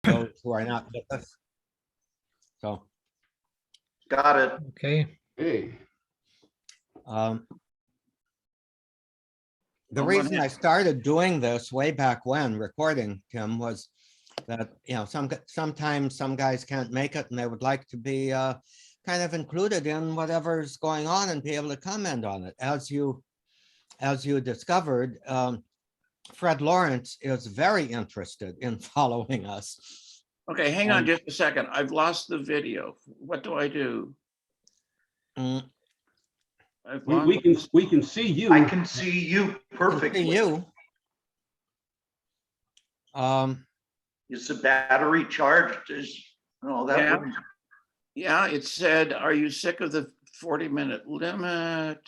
those who are not with us. So, Got it. Okay, Hey, um, the I'm reason gonna- I started doing this way back when, recording, Tim, was that, sometimes some guys can't make it and they would like to be kind of included in whatever's going on and be able to comment on it. As you discovered, Fred Lawrence is very interested in following us. Okay, hang on And- just a second. I've lost the video. What do I do? Mm, I've we can see you. I can see you I can see perfectly. you. Is the battery charged? No, that Yeah. wouldn't. Yeah, it said, are you sick of the 40-minute limit?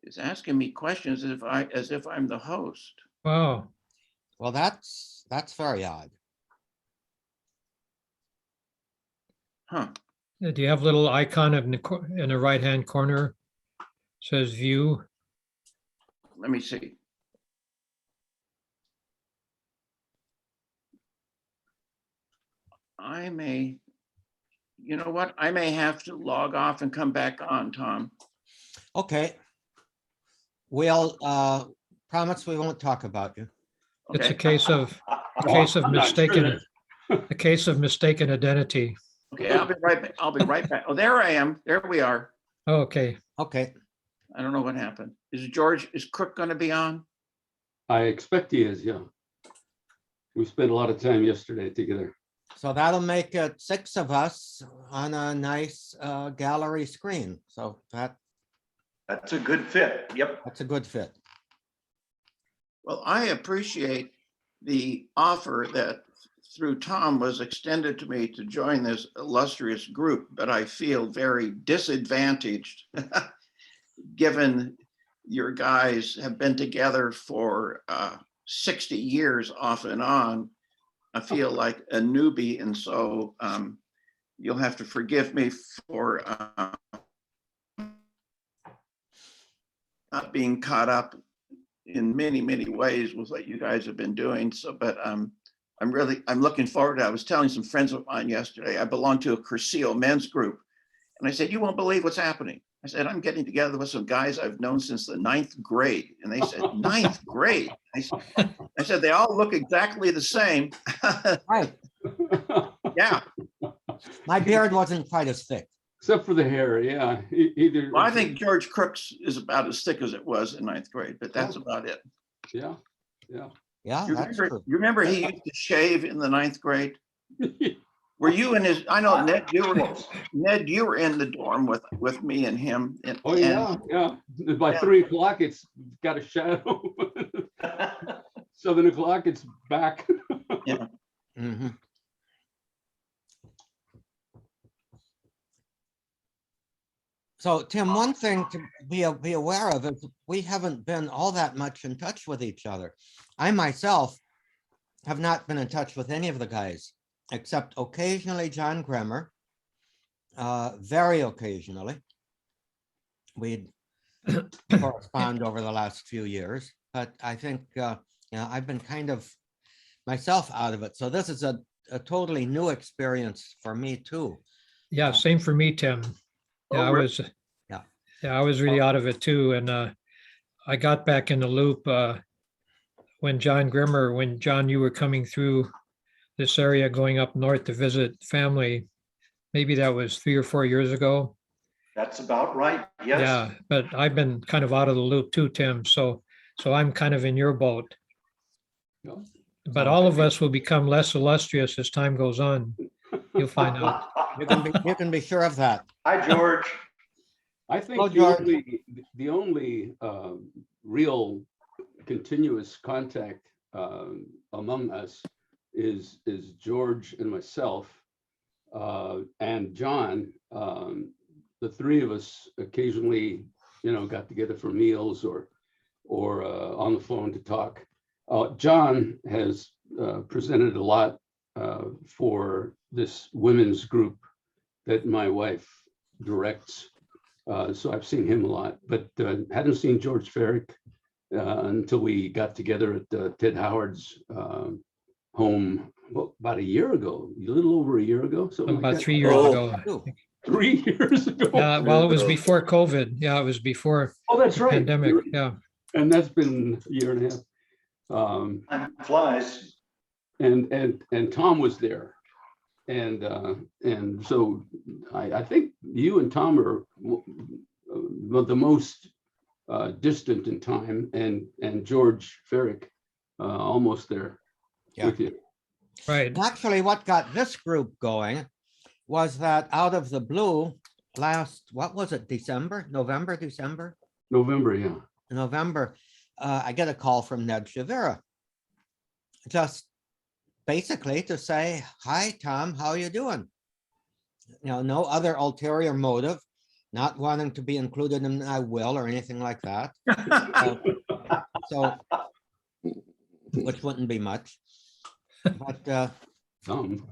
It's asking me questions as if I'm the host. wow. Well, that's very odd. Huh. Do you have a little icon in the right-hand corner? Says view. Let me see. You know what? I may have to log off and come back on, Tom. Okay. We'll promise we won't talk about you. It's a Okay, case of I'm not sure mistaken, that- a case of mistaken identity. okay, I'll be right back. I'll be right back. Oh, there I am. There we are. Okay, Okay, I don't know what happened. Is Crook going to be on? I expect he is, yeah. We spent a lot of time yesterday together. so that'll make it 6 of us on a nice gallery screen. So That's a good fit. Yep. that's a good fit. Well, I appreciate the offer that through Tom was extended to me to join this illustrious group, but I feel very disadvantaged given your guys have been together for 60 years off and on. I feel like a newbie, and so you'll have to forgive me for not being caught up in many, many ways with what you guys have been doing. So, but I'm looking forward to it. I was telling some friends of mine yesterday, I belong to a Cursillo men's group. And I said, you won't believe what's happening. I said, I'm getting together with some guys I've known since the 9th grade. And they said, 9th grade? I said, they all look exactly the same. Right. Yeah, My beard wasn't quite as thick. Except for the hair, yeah. Either. well, I think George Crooks is about as thick as it was in 9th grade, but that's Oh. about it. Yeah, yeah. Yeah, You that's remember, true. you remember he used to shave in the 9th grade? Were you in his, I know Ned, you were in the dorm with me and him. Oh, yeah, yeah. By Yeah. 3 o'clock, it's got a shadow. 7 o'clock, it's back. Mhm. So Tim, one thing to be aware of is we haven't been all that much in touch with each other. I myself have not been in touch with any of the guys, except occasionally John Kremer, very occasionally. We'd correspond over the last few years, but I think I've been kind of myself out of it. So this is a totally new experience for me too. yeah, same for me, Tim. Yeah, I Oh, really? was, Yeah. yeah, I was really out of it too. And I got back in the loop when John, you were coming through this area, going up north to visit family. Maybe that was 3 or 4 years ago. That's about right. Yes. Yeah, but I've been kind of out of the loop too, Tim. So I'm kind of in your boat. Yeah. But all of us will become less illustrious as time goes on. You'll find out. You can be sure of that. Hi, George. I think Hello, the George. only real continuous contact among us is George and myself and John. The 3 of us occasionally, got together for meals or on the phone to talk. John has presented a lot for this women's group that my wife directs. So I've seen him a lot, but hadn't seen George Ferrick until we got together at Ted Howard's home, well, about a year ago, a little over a year ago. So About 3 years Oh. ago. Ooh, 3 years ago. Yeah, well, it was ago. before COVID. Yeah, it was before Oh, that's the right. pandemic. You're- Yeah. And that's been a year and a half. Time flies. And Tom was there. And so I think you and Tom are the most distant in time, and George Ferrick almost there Yeah. with you. Right. Actually, what got this group going was that out of the blue, what was it, December? November, yeah. November, I get a call from Ned Shavira. Just basically to say, hi, Tom, how you doing? You know, no other ulterior motive, not wanting to be included in my will or anything like that. So, which wouldn't be much. But, Tom.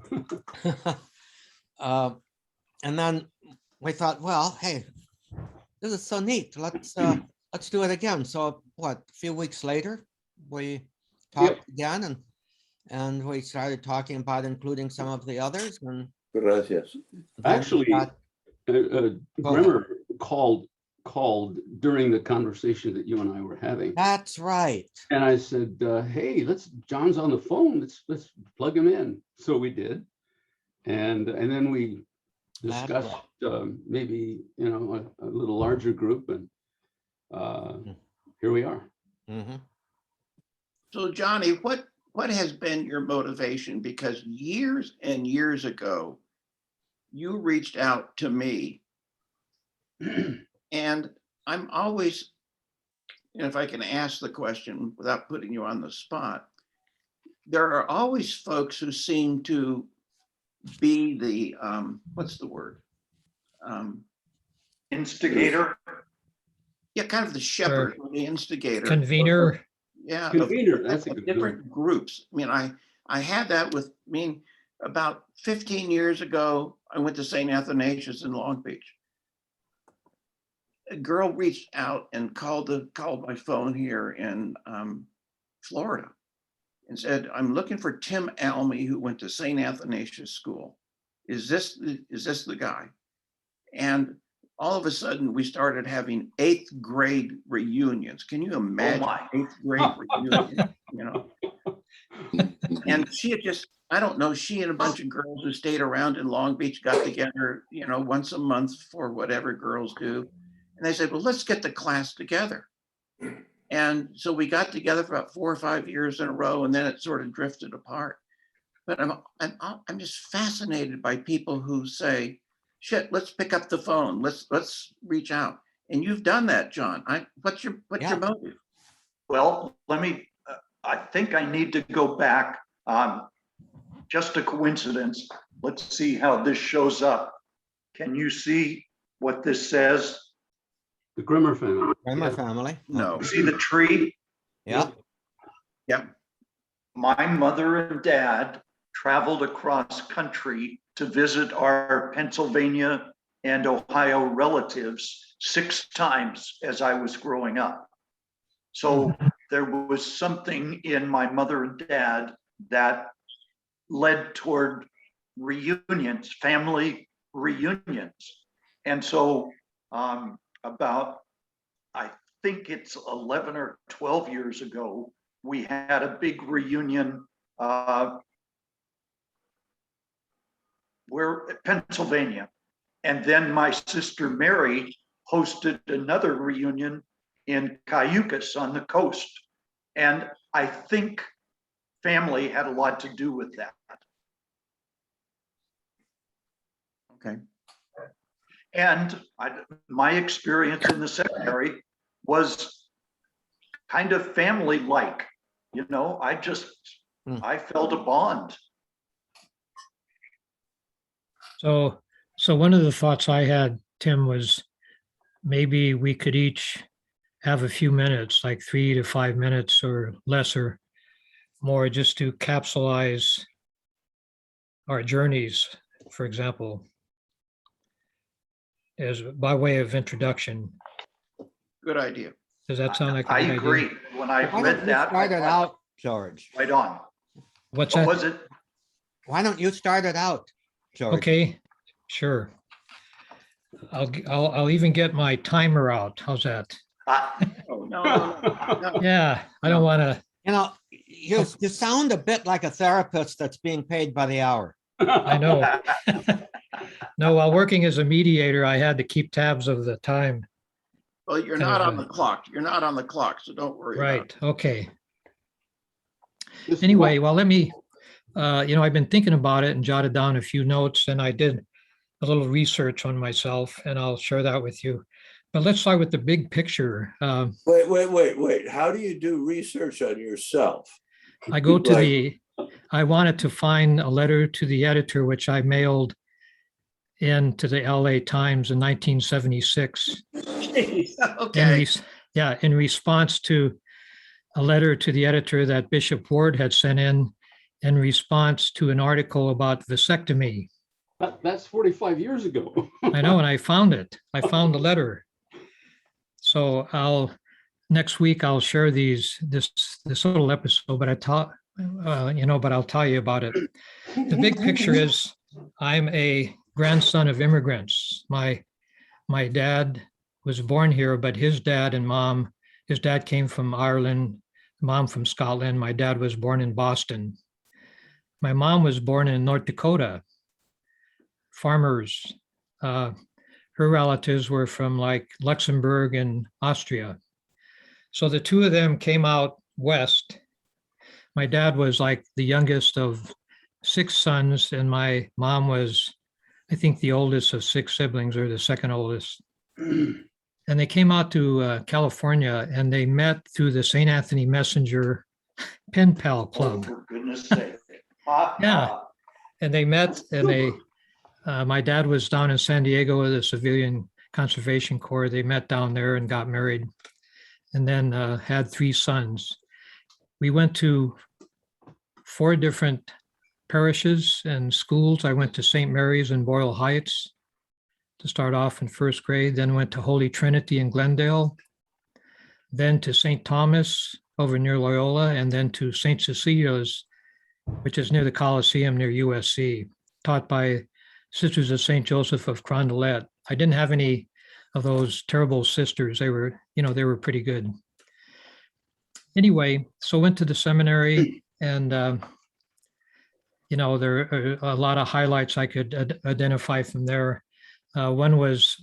and then we thought, well, hey, this is so neat. Let's do it again. So what, a few weeks later, we talked again and we started talking about including some of the others and Gracias. then we Actually, got- Grimmer called during the conversation that you and I were having. that's right. And I said, hey, John's on the phone. Let's plug him in. So we did. And then we That's discussed maybe, a little larger group, and here we are. Mhm. So Johnny, what has been your motivation? Because years and years ago, you reached out to me and I'm always, if I can ask the question without putting you on the spot, there are always folks who seem to be the, what's the word? Instigator. Yeah, kind of the shepherd, or the instigator. Convener. Yeah. of- Convener, that's a of good different groups. I mean, I had that with, about 15 years ago, I went to St. Athanasius in Long Beach. A girl reached out and called my phone here in Florida and said, I'm looking for Tim Almy, who went to St. Athanasius School. Is this the guy? And all of a sudden we started having 8th grade reunions. Can you imagine my. 8th grade reunion? And she had just, I don't know, she and a bunch of girls who stayed around in Long Beach got together, once a month for whatever girls do. And they said, well, let's get the class together. And so we got together for about 4 or 5 years in a row, and then it sort of drifted apart. But I'm just fascinated by people who say, shit, let's pick up the phone. Let's reach out. And you've done that, John. What's your motive? Well, I think I need to go back. Just a coincidence. Let's see how this shows up. Can you see what this says? The Grimmer family. Kramer family. No. See the tree? Yeah. My mother and dad traveled across country to visit our Pennsylvania and Ohio relatives 6 times as I was growing up. So there was something in my mother and dad that led toward reunions, family reunions. And so about, I think it's 11 or 12 years ago, we had a big reunion where Pennsylvania. And then my sister Mary hosted another reunion in Cayucas on the coast. And I think family had a lot to do with that. Okay. And my experience in the seminary was kind of family-like. I felt a bond. So one of the thoughts I had, Tim, was maybe we could each have a few minutes, like 3 to 5 minutes or less or more, just to capsulize our journeys, for example, as by way of introduction. Good idea. Does that sound like a I good idea? agree. When I Why don't read you that, I start it thought, out, George? right on. What's What that? was it? Why don't you start it out, George? Okay, sure. I'll even get my timer out. How's that? Ah, Oh, no. Yeah, I don't want to, You know, you sound a bit like a therapist that's being paid by the hour. I know. No, while working as a mediator, I had to keep tabs of the time. Well, you're Kind not of on the clock. You're not on the clock, so don't worry about it. Right, okay. Just Anyway, one- well, let me, I've been thinking about it and jotted down a few notes, and I did a little research on myself, and I'll share that with you. But let's start with the big picture. Wait. How do you do research on yourself? I go to Like- I wanted to find a letter to the editor, which I mailed into the LA Times in 1976. In Okay, in response to a letter to the editor that Bishop Ward had sent in response to an article about vasectomy. That's 45 years ago. I know, and I found it. I found the letter. So next week I'll share this little episode, but but I'll tell you about it. The big picture is I'm a grandson of immigrants. My dad was born here, but his dad and mom, his dad came from Ireland, mom from Scotland. My dad was born in Boston. My mom was born in North Dakota. Farmers. Her relatives were from like Luxembourg and Austria. So the two of them came out west. My dad was like the youngest of 6 sons, and my mom was, I think, the oldest of 6 siblings, or the second oldest. And they came out to California, and they met through the St. Anthony Messenger Pen Pal oh, Club. for goodness sake. Ah, Yeah. ah. And they met, and my dad was down in San Diego with the Civilian Conservation Corps. They met down there and got married, and then had 3 sons. We went to 4 different parishes and schools. I went to St. Mary's in Boyle Heights to start off in 1st grade, then went to Holy Trinity in Glendale, then to St. Thomas over near Loyola, and then to St. Cecilia's, which is near the Coliseum near USC, taught by Sisters of St. Joseph of Carondelet. I didn't have any of those terrible sisters. They were pretty good. Anyway, so went to the seminary, and there are a lot of highlights I could identify from there. One was,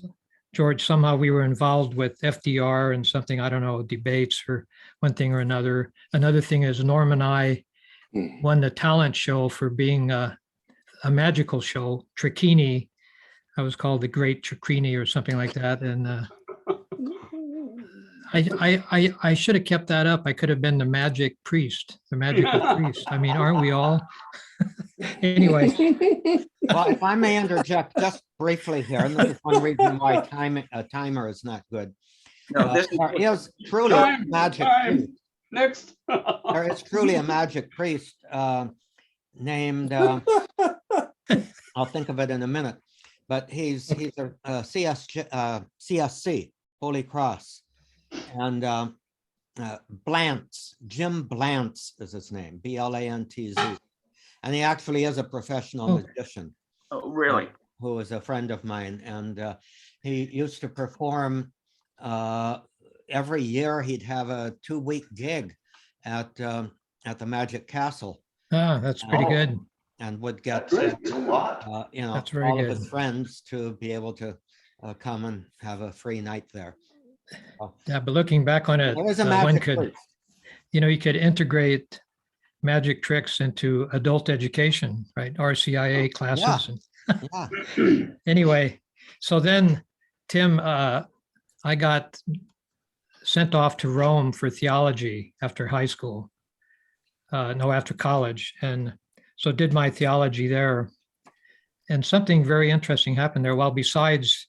George, somehow we were involved with FDR and something, I don't know, debates or one thing or another. Another thing is Norm and I won the talent show for being a magical show, Tricchini. I was called the Great Tricchini or something like that. And I should have kept that up. I could have been the magic priest, the magical priest. I mean, aren't we all? Anyway, Well, if I may interject just briefly here, and this is one reason why timer is not good. no, this is, There is truly a Time, magic time. priest. Next. There is truly a magic priest named, I'll think of it in a minute, but he's a CSC, Holy Cross. And Blantz, Jim Blantz is his name, Blantz. And he actually is a professional Oh. magician oh, really? who is a friend of mine. And he used to perform every year. He'd have a 2-week gig at the Magic Castle that's pretty Oh. good. and would get That says a lot. That's very all of his good. friends to be able to come and have a free night there. Yeah, but looking back on it, There is a one magic could, priest. you could integrate magic tricks into adult education, right? RCIA classes. Yeah. And anyway, so then, Tim, I got sent off to Rome for theology after high school. After college. And so did my theology there. And something very interesting happened there. Well, besides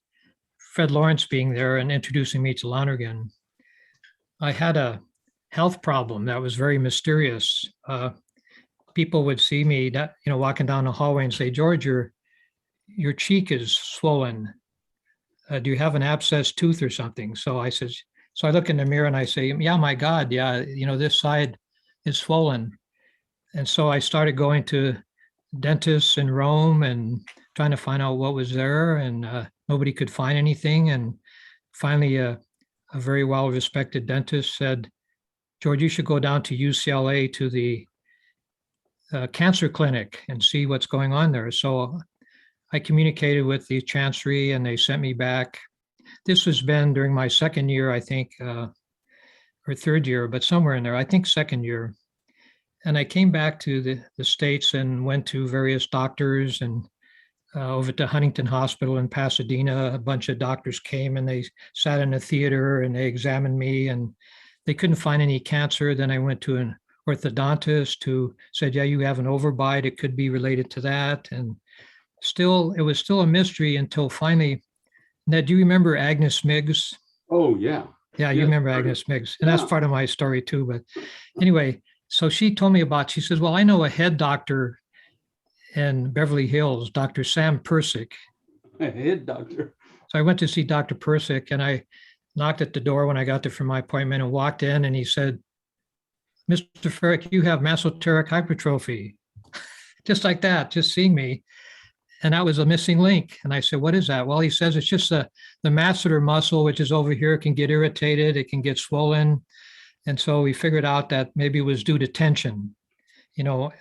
Fred Lawrence being there and introducing me to Lonergan, I had a health problem that was very mysterious. People would see me, walking down the hallway and say, "George, your cheek is swollen. Do you have an abscess tooth or something?" So I look in the mirror and I say, "Yeah, my God, yeah, this side is swollen." And so I started going to dentists in Rome and trying to find out what was there, and nobody could find anything. And finally, a very well-respected dentist said, George, you should go down to UCLA to the cancer clinic and see what's going on there. So I communicated with the Chancery and they sent me back. This has been during my second year, I think, or third year, but somewhere in there, I think second year. And I came back to the States and went to various doctors and over to Huntington Hospital in Pasadena. A bunch of doctors came and they sat in a theater and they examined me and they couldn't find any cancer. Then I went to an orthodontist who said, yeah, you have an overbite. It could be related to that. And still, it was still a mystery until finally, Ned, do you remember Agnes Miggs? Oh, yeah. Yeah, you Yes, remember sure. Agnes Miggs. And that's Yeah. part of my story too. But anyway, so she told me about, she says, well, I know a head doctor in Beverly Hills, Dr. Sam Persick. Head doctor. So I went to see Dr. Persick and I knocked at the door when I got there for my appointment and walked in and he said, Mr. Ferrick, you have mesenteric hypertrophy. Just like that, just seeing me. And that was a missing link. And I said, what is that? Well, he says it's just the masseter muscle, which is over here, can get irritated, it can get swollen. And so we figured out that maybe it was due to tension. You know,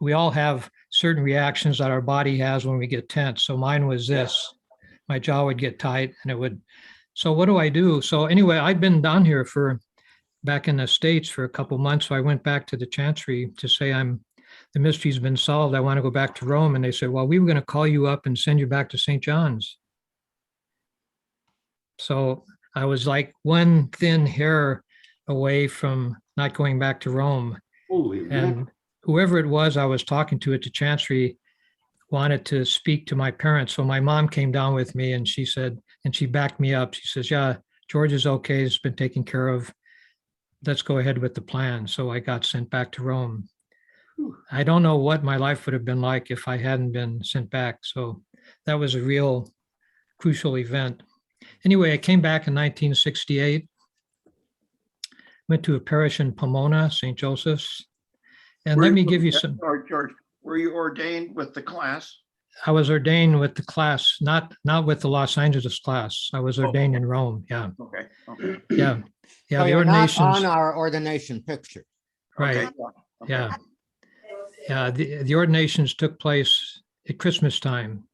we all have certain reactions that our body has when we get tense. So mine was this, my jaw would get tight and it would. So what do I do? So anyway, I'd been down here back in the States for a couple months. So I went back to the Chancery to say, the mystery's been solved. I want to go back to Rome. And they said, well, we were going to call you up and send you back to St. John's. So I was like one thin hair away from not going back to Rome. Holy man. And whoever it was I was talking to at the Chancery wanted to speak to my parents. So my mom came down with me and she said, and she backed me up. She says, yeah, George is okay. It's been taken care of. Let's go ahead with the plan. So I got sent back to Rome. I don't know what my life would have been like if I hadn't been sent back. So that was a real crucial event. Anyway, I came back in 1968, went to a parish in Pomona, St. Joseph's. And let me give you some, George, were you ordained with the class? I was ordained with the class, not with the Los Angeles class. I was ordained in Rome. Yeah, Okay, okay. yeah. Yeah, So the you're not ordinations, on our ordination picture. right, Okay, okay. yeah. Yeah, the ordinations took place at Christmas time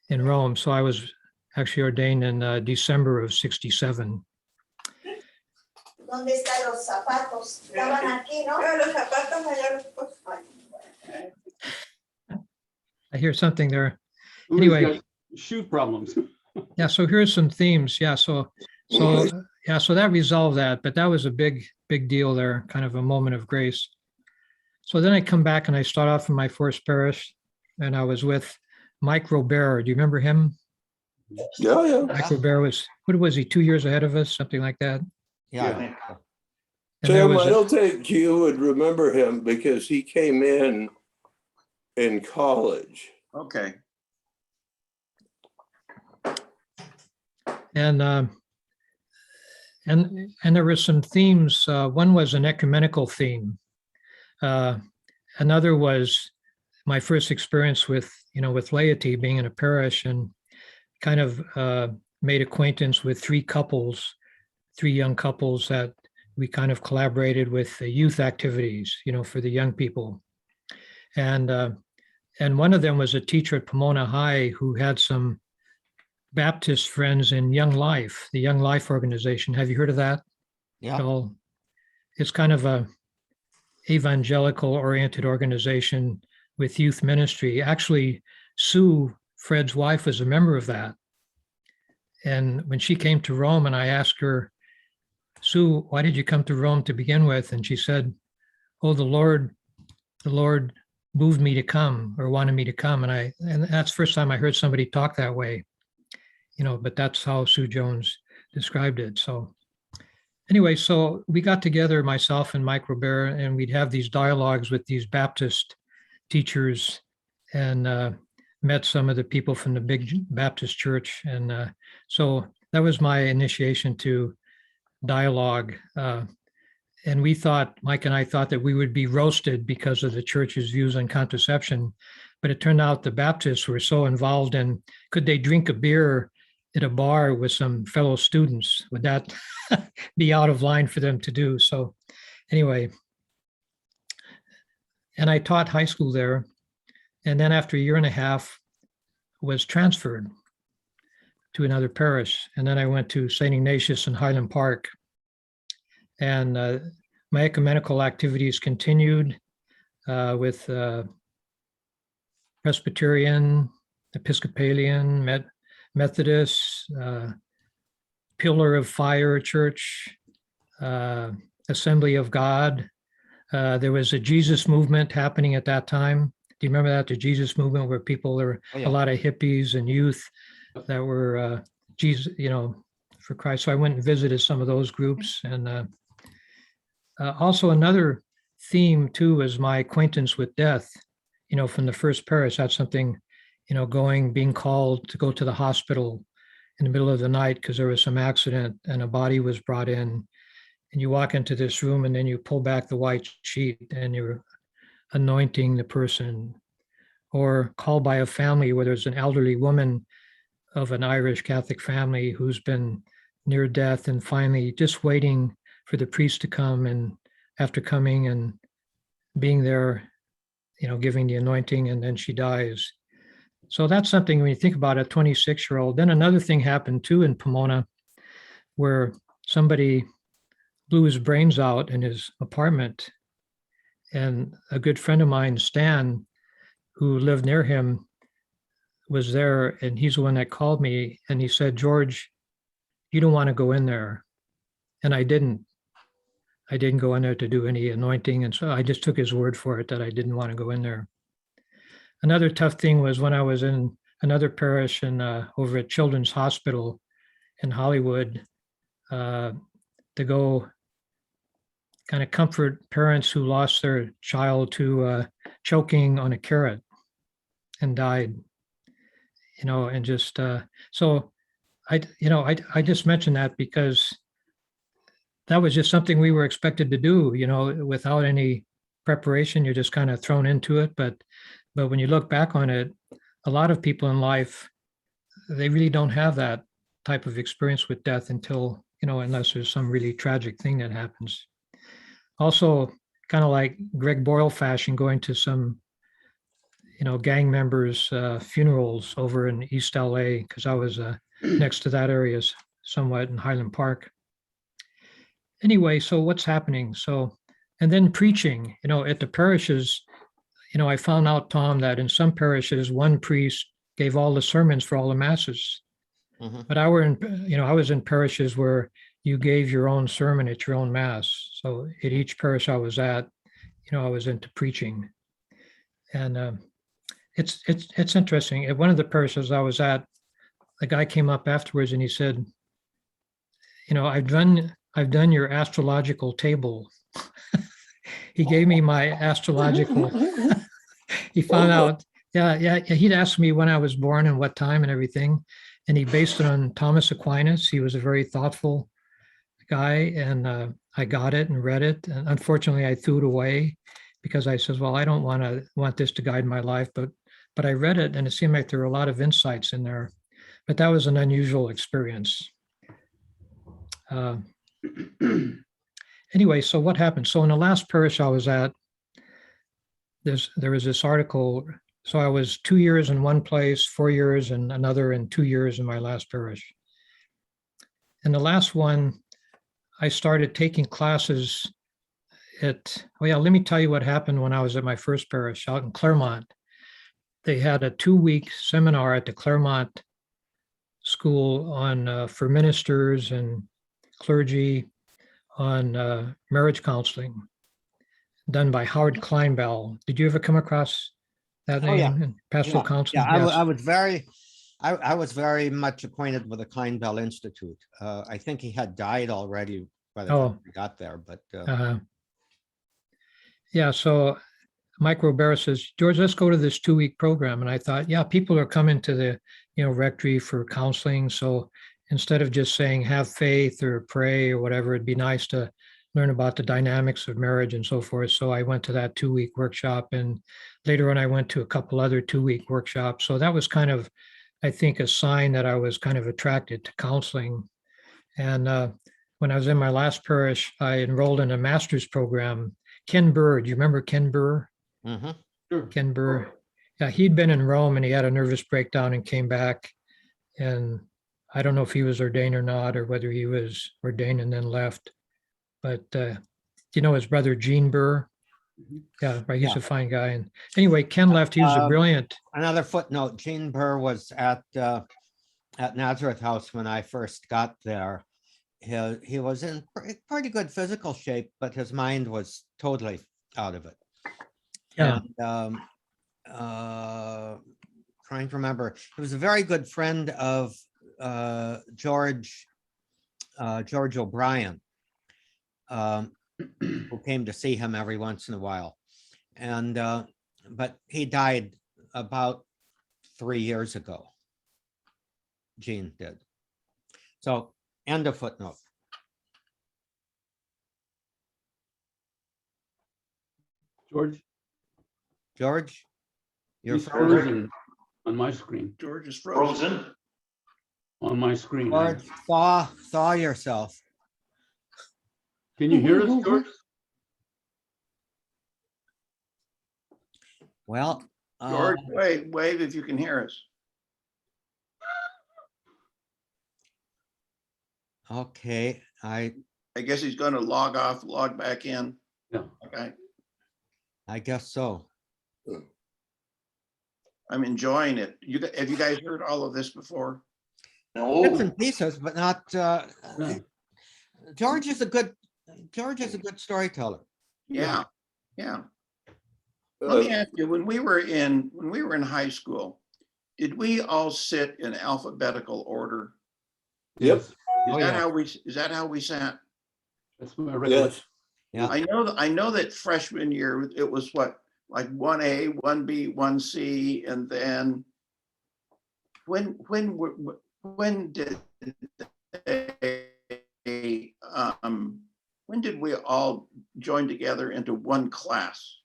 in Rome. So I was actually ordained in December of 67. ¿Dónde están los zapatos? Estaban aquí, ¿no? Los zapatos allá los. I hear something there. Who's Anyway. got shoe problems. Yeah, so here's some themes. Yeah, so that resolved that, but that was a big deal there, kind of a moment of grace. So then I come back and I start off in my first parish and I was with Mike Robert. Do you remember him? Yeah. Mike Robert was, what was he, 2 years ahead of us, something like that? Yeah. And there Tim, was I don't think you would remember him because he came in college. Okay, and there were some themes. One was an ecumenical theme. Another was my first experience with laity, being in a parish, and kind of made acquaintance with three young couples that we kind of collaborated with the youth activities, for the young people. And one of them was a teacher at Pomona High who had some Baptist friends in Young Life, the Young Life organization. Have you heard of that? Yeah. So it's kind of a evangelical oriented organization with youth ministry. Actually, Sue, Fred's wife, was a member of that. And when she came to Rome and I asked her, Sue, why did you come to Rome to begin with? And she said, oh, the Lord moved me to come, or wanted me to come. And that's the first time I heard somebody talk that way, but that's how Sue Jones described it. So anyway, so we got together, myself and Mike Robert, and we'd have these dialogues with these Baptist teachers and met some of the people from the big Baptist church. And so that was my initiation to dialogue. and we thought, Mike and I thought that we would be roasted because of the church's views on contraception. But it turned out the Baptists were so involved in, could they drink a beer at a bar with some fellow students? Would that be out of line for them to do? So anyway, and I taught high school there. And then after a year and a half, was transferred to another parish. And then I went to St. Ignatius in Highland Park. And my ecumenical activities continued with Presbyterian, Episcopalian, Methodist, Pillar of Fire Church, Assembly of God. There was a Jesus movement happening at that time. Do you remember that? The Jesus movement, where people are Oh, yeah. a lot of hippies and youth that were Jesus, for Christ. So I went and visited some of those groups. And also another theme too was my acquaintance with death, from the first parish. That's something, being called to go to the hospital in the middle of the night because there was some accident and a body was brought in. And you walk into this room and then you pull back the white sheet and you're anointing the person, or called by a family where there's an elderly woman of an Irish Catholic family who's been near death and finally just waiting for the priest to come, and after coming and being there, giving the anointing, and then she dies. So that's something when you think about a 26-year-old. Then another thing happened too in Pomona where somebody blew his brains out in his apartment. And a good friend of mine, Stan, who lived near him, was there. And he's the one that called me. And he said, George, you don't want to go in there. And I didn't go in there to do any anointing. And so I just took his word for it that I didn't want to go in there. Another tough thing was when I was in another parish and over at Children's Hospital in Hollywood, to go kind of comfort parents who lost their child to choking on a carrot and died, and just, so I just mentioned that because that was just something we were expected to do, without any preparation. You're just kind of thrown into it. But when you look back on it, a lot of people in life, they really don't have that type of experience with death until, unless there's some really tragic thing that happens. Also, kind of like Greg Boyle fashion, going to some, gang members' funerals over in East LA, because I was next to that area somewhat in Highland Park. Anyway, so what's happening? And then preaching, at the parishes, I found out, Tom, that in some parishes, one priest gave all the sermons for all the masses. Mhm. But I was in parishes where you gave your own sermon at your own mass. So at each parish I was at, I was into preaching. And it's interesting. At one of the parishes I was at, the guy came up afterwards and he said, I've done your astrological table. He gave me my astrological. He found out, yeah. He'd asked me when I was born and what time and everything. And he based it on Thomas Aquinas. He was a very thoughtful guy, and I got it and read it. And unfortunately, I threw it away because I said, well, I don't want this to guide my life. But I read it, and it seemed like there were a lot of insights in there. But that was an unusual experience. Anyway, so what happened? So in the last parish I was at, there was this article. So I was 2 years in one place, 4 years in another, and 2 years in my last parish. And the last one, I started taking classes let me tell you what happened when I was at my first parish out in Claremont. They had a 2-week seminar at the Claremont School on for ministers and clergy on marriage counseling, done by Howard Kleinbell. Did you ever come across that Oh, yeah. name in pastoral counseling? Yeah, Yes. I was very much acquainted with the Kleinbell Institute. I think he had died already by the time we got there, but Yeah, so Mike Robera says, George, let's go to this 2-week program. And I thought, yeah, people are coming to the, rectory for counseling. So instead of just saying have faith or pray or whatever, it'd be nice to learn about the dynamics of marriage and so forth. So I went to that 2-week workshop, and later on I went to a couple other 2-week workshops. So that was kind of, I think, a sign that I was kind of attracted to counseling. And when I was in my last parish, I enrolled in a master's program. Ken Burr, do you remember Ken Burr? Mhm. Sure. Ken Burr. Yeah, he'd been in Rome and he had a nervous breakdown and came back. And I don't know if he was ordained or not, or whether he was ordained and then left. But do you know his brother Gene Burr? Mhm. Yeah, right. He's Yeah. a fine guy. And anyway, Ken left. He was a Um, brilliant. Another footnote, Gene Burr was at Nazareth House when I first got there. He was in pretty good physical shape, but his mind was totally out of it. Yeah. And trying to remember, he was a very good friend of George O'Brien, who came to see him every once in a while. And but he died about 3 years ago. Gene did. So end of footnote. George, George, you're he's frozen. frozen on my screen, George is frozen. Frozen? on my screen. George, thaw yourself. Can you hear us, George? Well, George, wave if you can hear us. okay, I guess he's going to log off, log back in. Yeah. Okay. I guess so. I'm enjoying it. Have you guys heard all of this before? Bits No, and pieces, but not, Yeah. George is a good storyteller. Yeah, yeah. Let me ask you, when we were in high school, did we all sit in alphabetical order? Yep. Is Oh, that yeah. how we sat? That's my Yes. recollection. Yeah. I know that freshman year, it was what, like 1A, 1B, 1C, and then when did when did we all join together into one class?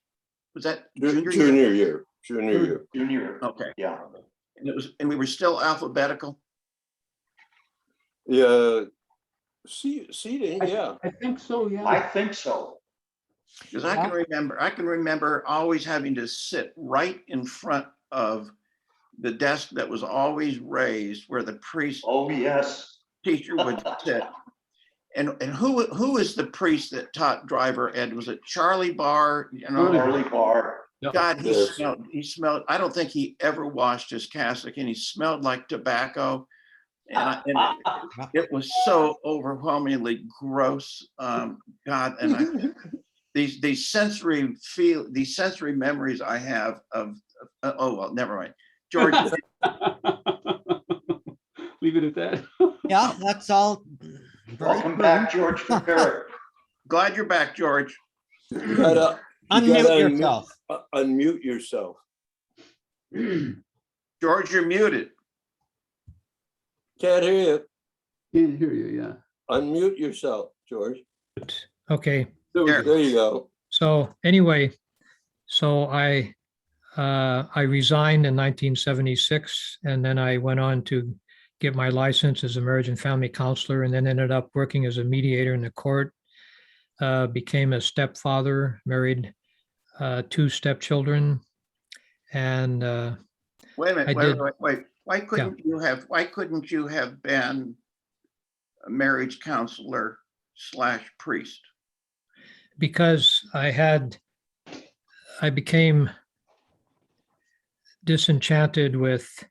Was that junior year? Junior year. junior, Okay. yeah. And we were still alphabetical? Yeah. Seating, yeah. I think so, I yeah. think so. Because I can remember always having to sit right in front of the desk that was always raised where the priest Oh, yes. teacher would sit. And who is the priest that taught driver ed? Was it Charlie Barr? You know, Charlie Barr. God, Yes. he smelled, I don't think he ever washed his cassock, and he smelled like tobacco. And it was so overwhelmingly gross. God, and these sensory memories I have of oh well, never mind. George, Leave it at that. Yeah, that's all. very Welcome true. back, George Ferrick. glad you're back, George. You gotta Unmute yourself. unmute yourself. George, you're muted. Can't hear you. Can't hear you, yeah. Unmute yourself, George. Okay. There we There. go. There you go. So anyway, so I resigned in 1976, and then I went on to get my license as a marriage and family counselor, and then ended up working as a mediator in the court. Became a stepfather, married 2 stepchildren, and Wait a minute, I did. wait. Why couldn't you have been a marriage counselor / priest? because I became disenchanted with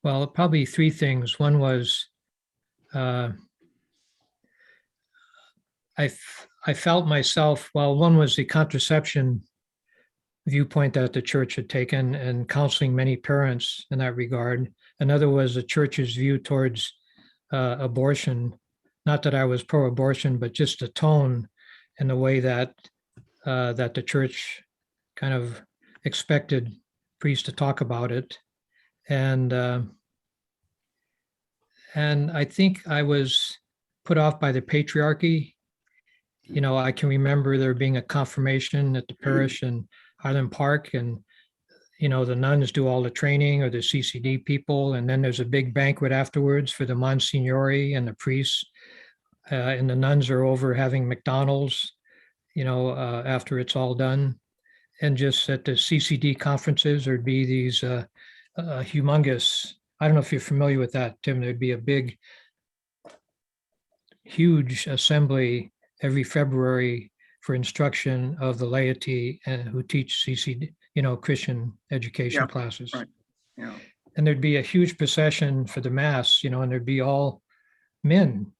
probably 3 things. One was I felt myself, one was the contraception viewpoint that the church had taken and counseling many parents in that regard. Another was the church's view towards abortion. Not that I was pro-abortion, but just the tone and the way that the church kind of expected priests to talk about it. And I think I was put off by the patriarchy. You know, I can remember there being a confirmation at the parish in Highland Park, and you know, the nuns do all the training, or the CCD people, and then there's a big banquet afterwards for the Monsignori and the priests. And the nuns are over having McDonald's, you know, after it's all done. And just at the CCD conferences, there'd be these humongous, I don't know if you're familiar with that, Tim, there'd be a big, huge assembly every February for instruction of the laity and who teach CCD, you know, Christian education Yeah, classes. right. Yeah. And there'd be a huge procession for the mass, you know, and there'd be all men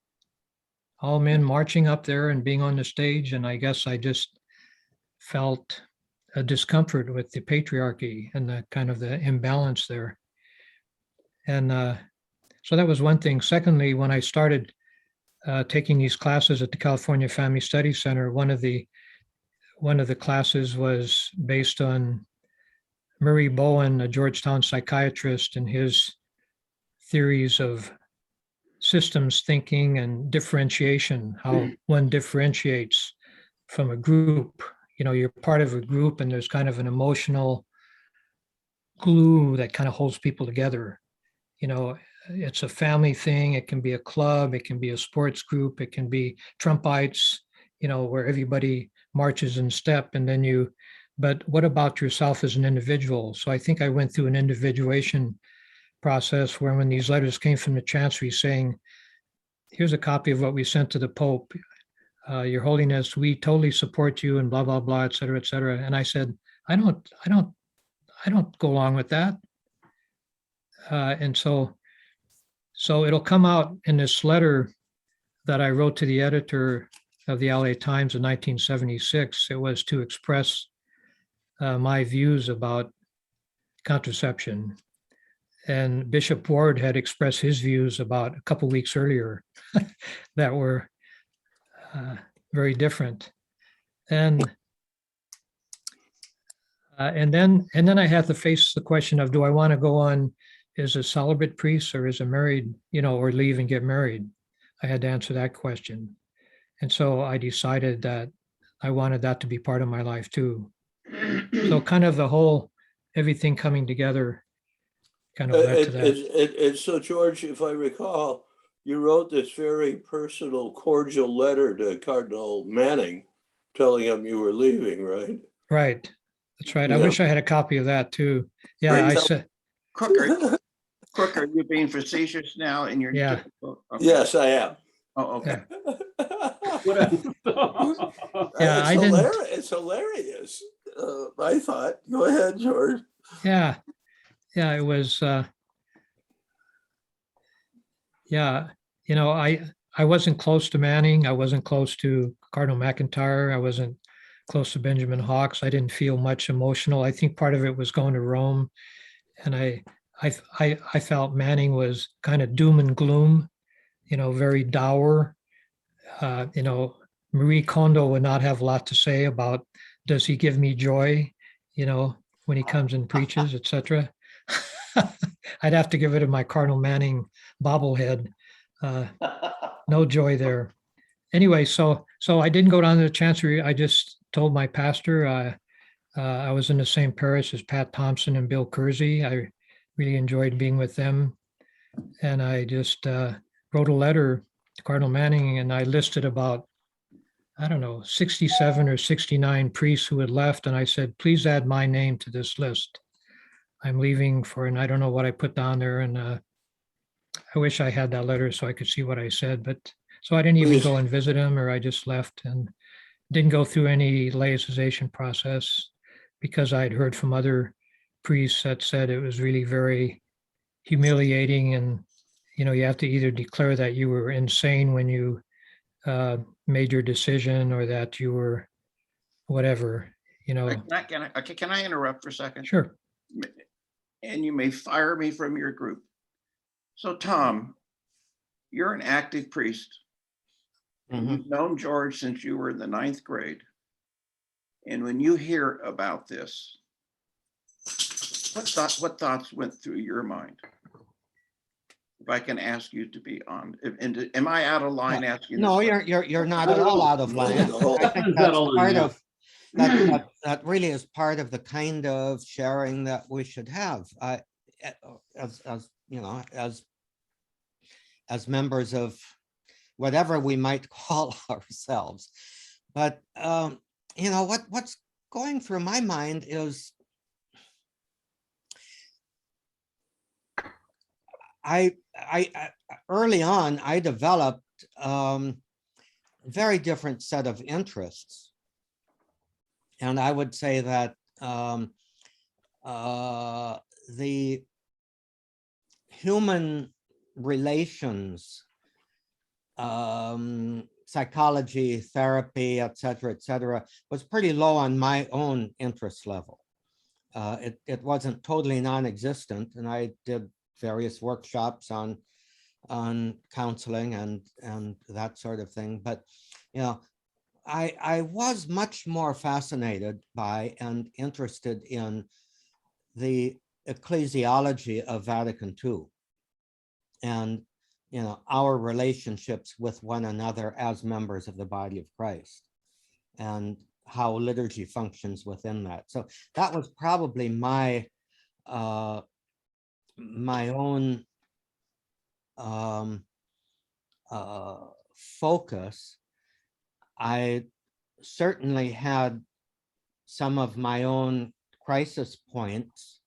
marching up there and being on the stage. And I guess I just felt a discomfort with the patriarchy and the kind of the imbalance there. And so that was one thing. Secondly, when I started taking these classes at the California Family Studies Center, one of the classes was based on Murray Bowen, a Georgetown psychiatrist, and his theories of systems thinking and differentiation, how one differentiates from a group. You know, you're part of a group and there's kind of an emotional glue that kind of holds people together. You know, it's a family thing. It can be a club. It can be a sports group. It can be Trumpites, you know, where everybody marches in step. And then but what about yourself as an individual? So I think I went through an individuation process where when these letters came from the chancery saying, here's a copy of what we sent to the Pope, Your Holiness, we totally support you and blah, blah, blah, et cetera, et cetera. And I said, I don't go along with that. And so it'll come out in this letter that I wrote to the editor of the LA Times in 1976. It was to express my views about contraception. And Bishop Ward had expressed his views about a couple weeks earlier that were very different. And then I had to face the question of, do I want to go on as a celibate priest or as a married, you know, or leave and get married? I had to answer that question. And so I decided that I wanted that to be part of my life too. So kind of the whole, everything coming together kind of led to that. And so, George, if I recall, you wrote this very personal, cordial letter to Cardinal Manning, telling him you were leaving, right? Right. That's right. I Yeah. wish I had a copy of that too. Yeah, I said, Crook, are you being facetious now in your? Yeah. Okay. Yes, I am. Oh, okay. Yeah, I didn't- It's hilarious. I thought. Go ahead, George. yeah, it was, yeah, you know, I wasn't close to Manning. I wasn't close to Cardinal McIntyre. I wasn't close to Benjamin Hawks. I didn't feel much emotional. I think part of it was going to Rome. And I felt Manning was kind of doom and gloom, you know, very dour. You know, Marie Kondo would not have a lot to say about, does he give me joy, you know, when he comes and preaches, etc. I'd have to give it to my Cardinal Manning bobblehead. No joy there. Anyway, so I didn't go down to the chancery. I just told my pastor I was in the same parish as Pat Thompson and Bill Kersey. I really enjoyed being with them. And I just wrote a letter to Cardinal Manning, and I listed about, I don't know, 67 or 69 priests who had left. And I said, please add my name to this list. I'm leaving for, and I don't know what I put down there. And I wish I had that letter so I could see what I said. But so I didn't even go and visit him, or I just left and didn't go through any laicization process, because I had heard from other priests that said it was really very humiliating. And, you know, you have to either declare that you were insane when you made your decision, or that you were whatever, you know. Can I interrupt for a second? Sure. And you may fire me from your group. So Tom, you're an active priest. And you've known George since you were in the 9th grade. And when you hear about this, what thoughts went through your mind? if I can ask you to be on, and am I out of line asking? No, this you're not Not at at all all. out of line. No. I think Not that's all in, part yeah. of, that really is part of the kind of sharing that we should have. As you know, as members of whatever we might call ourselves. But you know, what's going through my mind is I early on, I developed a very different set of interests. And I would say that the human relations, psychology, therapy, et cetera, was pretty low on my own interest level. It wasn't totally non-existent, and I did various workshops on counseling and that sort of thing. But you know, I was much more fascinated by and interested in the ecclesiology of Vatican II, and you know, our relationships with one another as members of the body of Christ, and how liturgy functions within that. So that was probably my my own focus. I certainly had some of my own crisis points,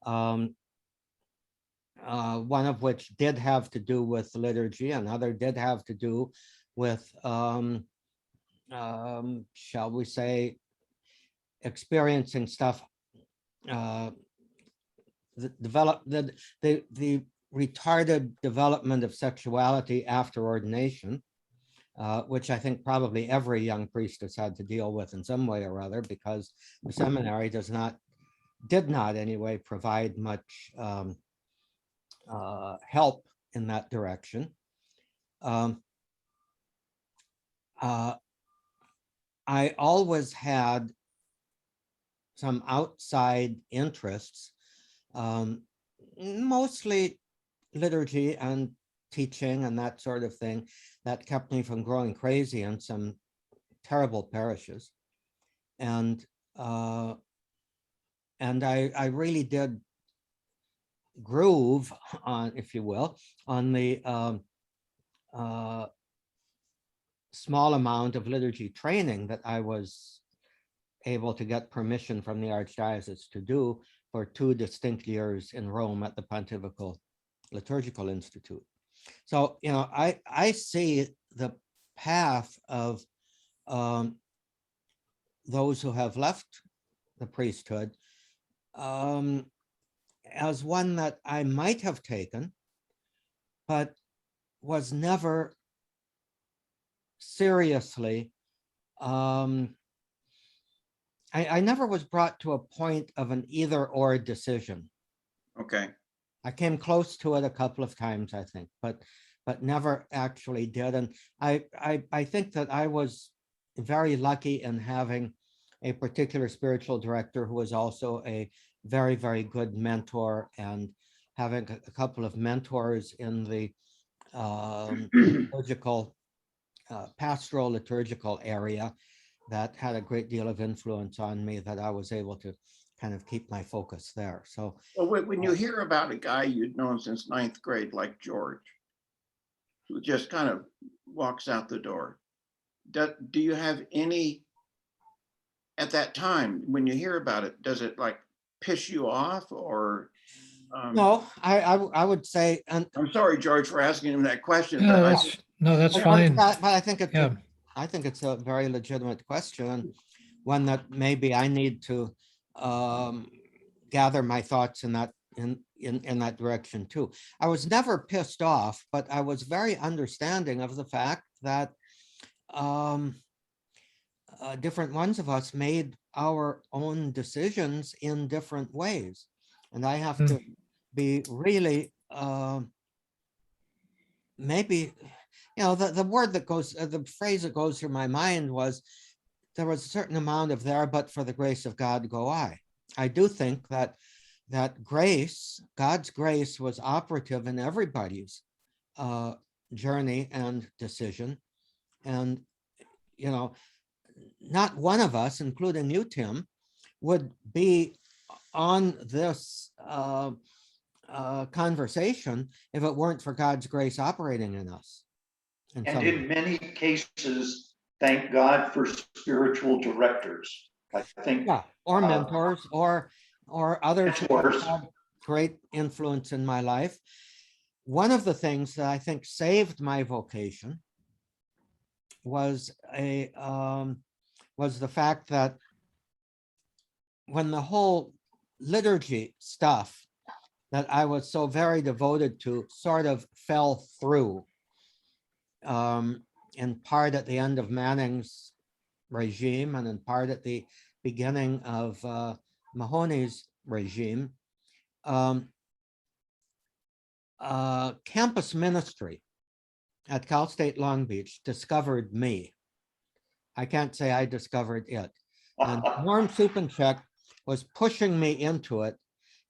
one of which did have to do with liturgy, another did have to do with, shall we say, experiencing stuff, the retarded development of sexuality after ordination, which I think probably every young priest has had to deal with in some way or other, because the seminary did not anyway provide much help in that direction. I always had some outside interests, mostly liturgy and teaching and that sort of thing, that kept me from growing crazy in some terrible parishes. And I really did groove on, if you will, on the small amount of liturgy training that I was able to get permission from the Archdiocese to do for 2 distinct years in Rome at the Pontifical Liturgical Institute. So, you know, I see the path of those who have left the priesthood as one that I might have taken, but was never seriously, I never was brought to a point of an either or decision. Okay, I came close to it a couple of times, I think, but never actually did. And I think that I was very lucky in having a particular spiritual director who was also a very, very good mentor, and having a couple of mentors in the liturgical, pastoral liturgical area that had a great deal of influence on me, that I was able to kind of keep my focus there. So well, when you hear about a guy you'd known since 9th grade, like George, who just kind of walks out the door, do you have any, at that time, when you hear about it, does it like piss you off, or? no, I would say, and I'm sorry, George, for asking him that question, Yeah, but that's but fine. I think it's Yeah. I think it's a very legitimate question, and one that maybe I need to gather my thoughts in that direction too. I was never pissed off, but I was very understanding of the fact that different ones of us made our own decisions in different ways, and I have to be really maybe, you know, the word that goes, the phrase that goes through my mind was, there was a certain amount of there, but for the grace of God go I. I do think that that grace, God's grace was operative in everybody's journey and decision. And, you know, not one of us, including you, Tim, would be on this conversation if it weren't for God's grace operating in us. in And some in way. many cases, thank God for spiritual directors. I think Yeah, or mentors, or others who have mentors. had great influence in my life. One of the things that I think saved my vocation was the fact that when the whole liturgy stuff that I was so very devoted to sort of fell through, in part at the end of Manning's regime and in part at the beginning of Mahoney's regime, campus ministry at Cal State Long Beach discovered me. I can't say I discovered it. And Norm Supanchek was pushing me into it,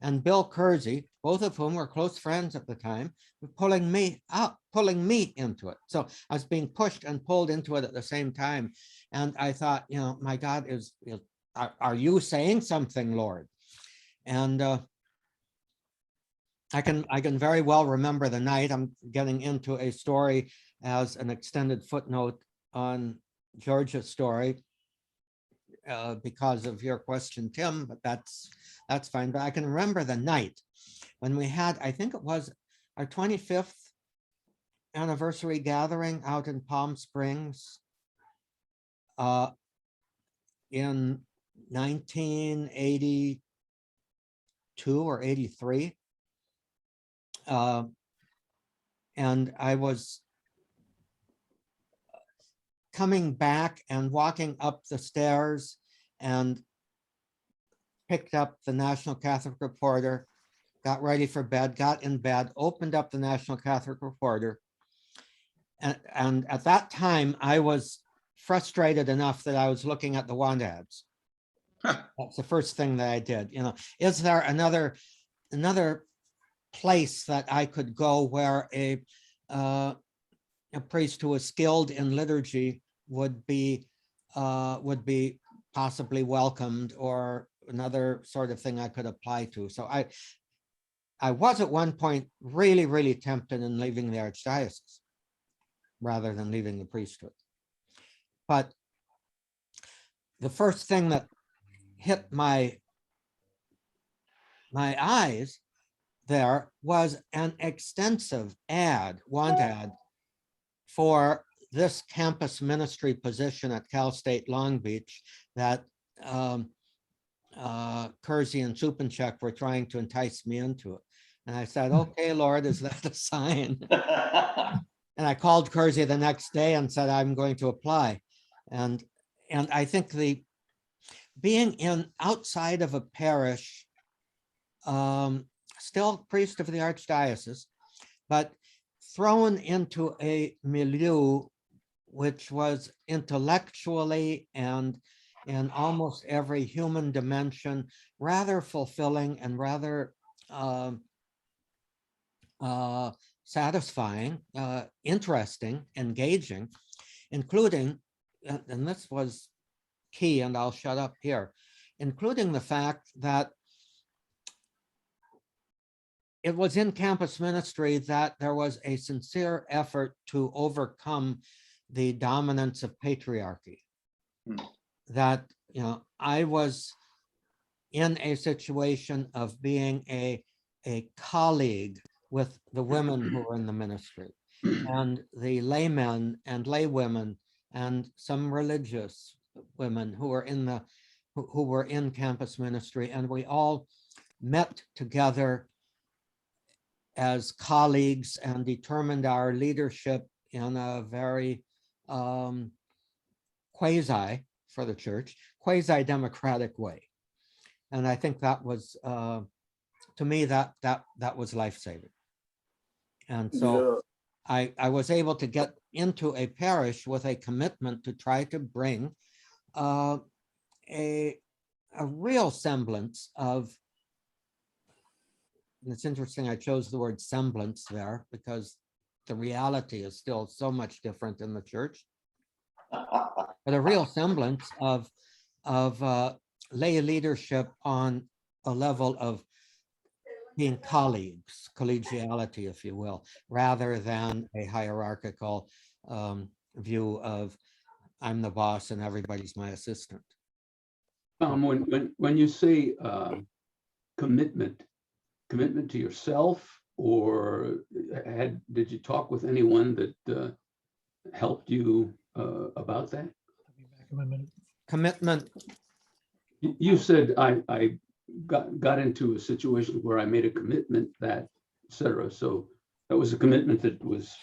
and Bill Kersey, both of whom were close friends at the time, were pulling me into it. So I was being pushed and pulled into it at the same time. And I thought, you know, my God, are you saying something, Lord? And I can very well remember the night. I'm getting into a story as an extended footnote on George's story because of your question, Tim, but that's fine. But I can remember the night when we had, I think it was our 25th anniversary gathering out in Palm Springs in 1982 or 83. And I was coming back and walking up the stairs and picked up the National Catholic Reporter, got ready for bed, got in bed, opened up the National Catholic Reporter. And at that time, I was frustrated enough that I was looking at the want ads. That's the first thing that I did. You know, is there another place that I could go where a priest who was skilled in liturgy would be possibly welcomed, or another sort of thing I could apply to. So I was at one point really, really tempted in leaving the archdiocese rather than leaving the priesthood. But the first thing that hit my eyes there was an extensive want ad for this campus ministry position at Cal State Long Beach that Kersey and Supanchek were trying to entice me into it. And I said, okay, Lord, is that a sign? And I called Kersey the next day and said, I'm going to apply. And I think being outside of a parish, still priest of the archdiocese, but thrown into a milieu which was intellectually and in almost every human dimension rather fulfilling and rather satisfying, interesting, engaging, including, and this was key, and I'll shut up here, including the fact that it was in campus ministry that there was a sincere effort to overcome the dominance of patriarchy. That, you know, I was in a situation of being a colleague with the women who were in the ministry, and the laymen and laywomen, and some religious women who were in campus ministry, and we all met together as colleagues and determined our leadership in a very quasi, for the church, quasi-democratic way. And I think that was, to me, that was life-saving. And so I was able to get into a parish with a commitment to try to bring a real semblance of and it's interesting, I chose the word semblance there because the reality is still so much different in the church. But a real semblance of lay leadership on a level of being colleagues, collegiality, if you will, rather than a hierarchical view of I'm the boss and everybody's my assistant. When you say commitment to yourself, or did you talk with anyone that helped you about that? I'll be back in a minute. Commitment, You said I got into a situation where I made a commitment that, et cetera. So that was a commitment that was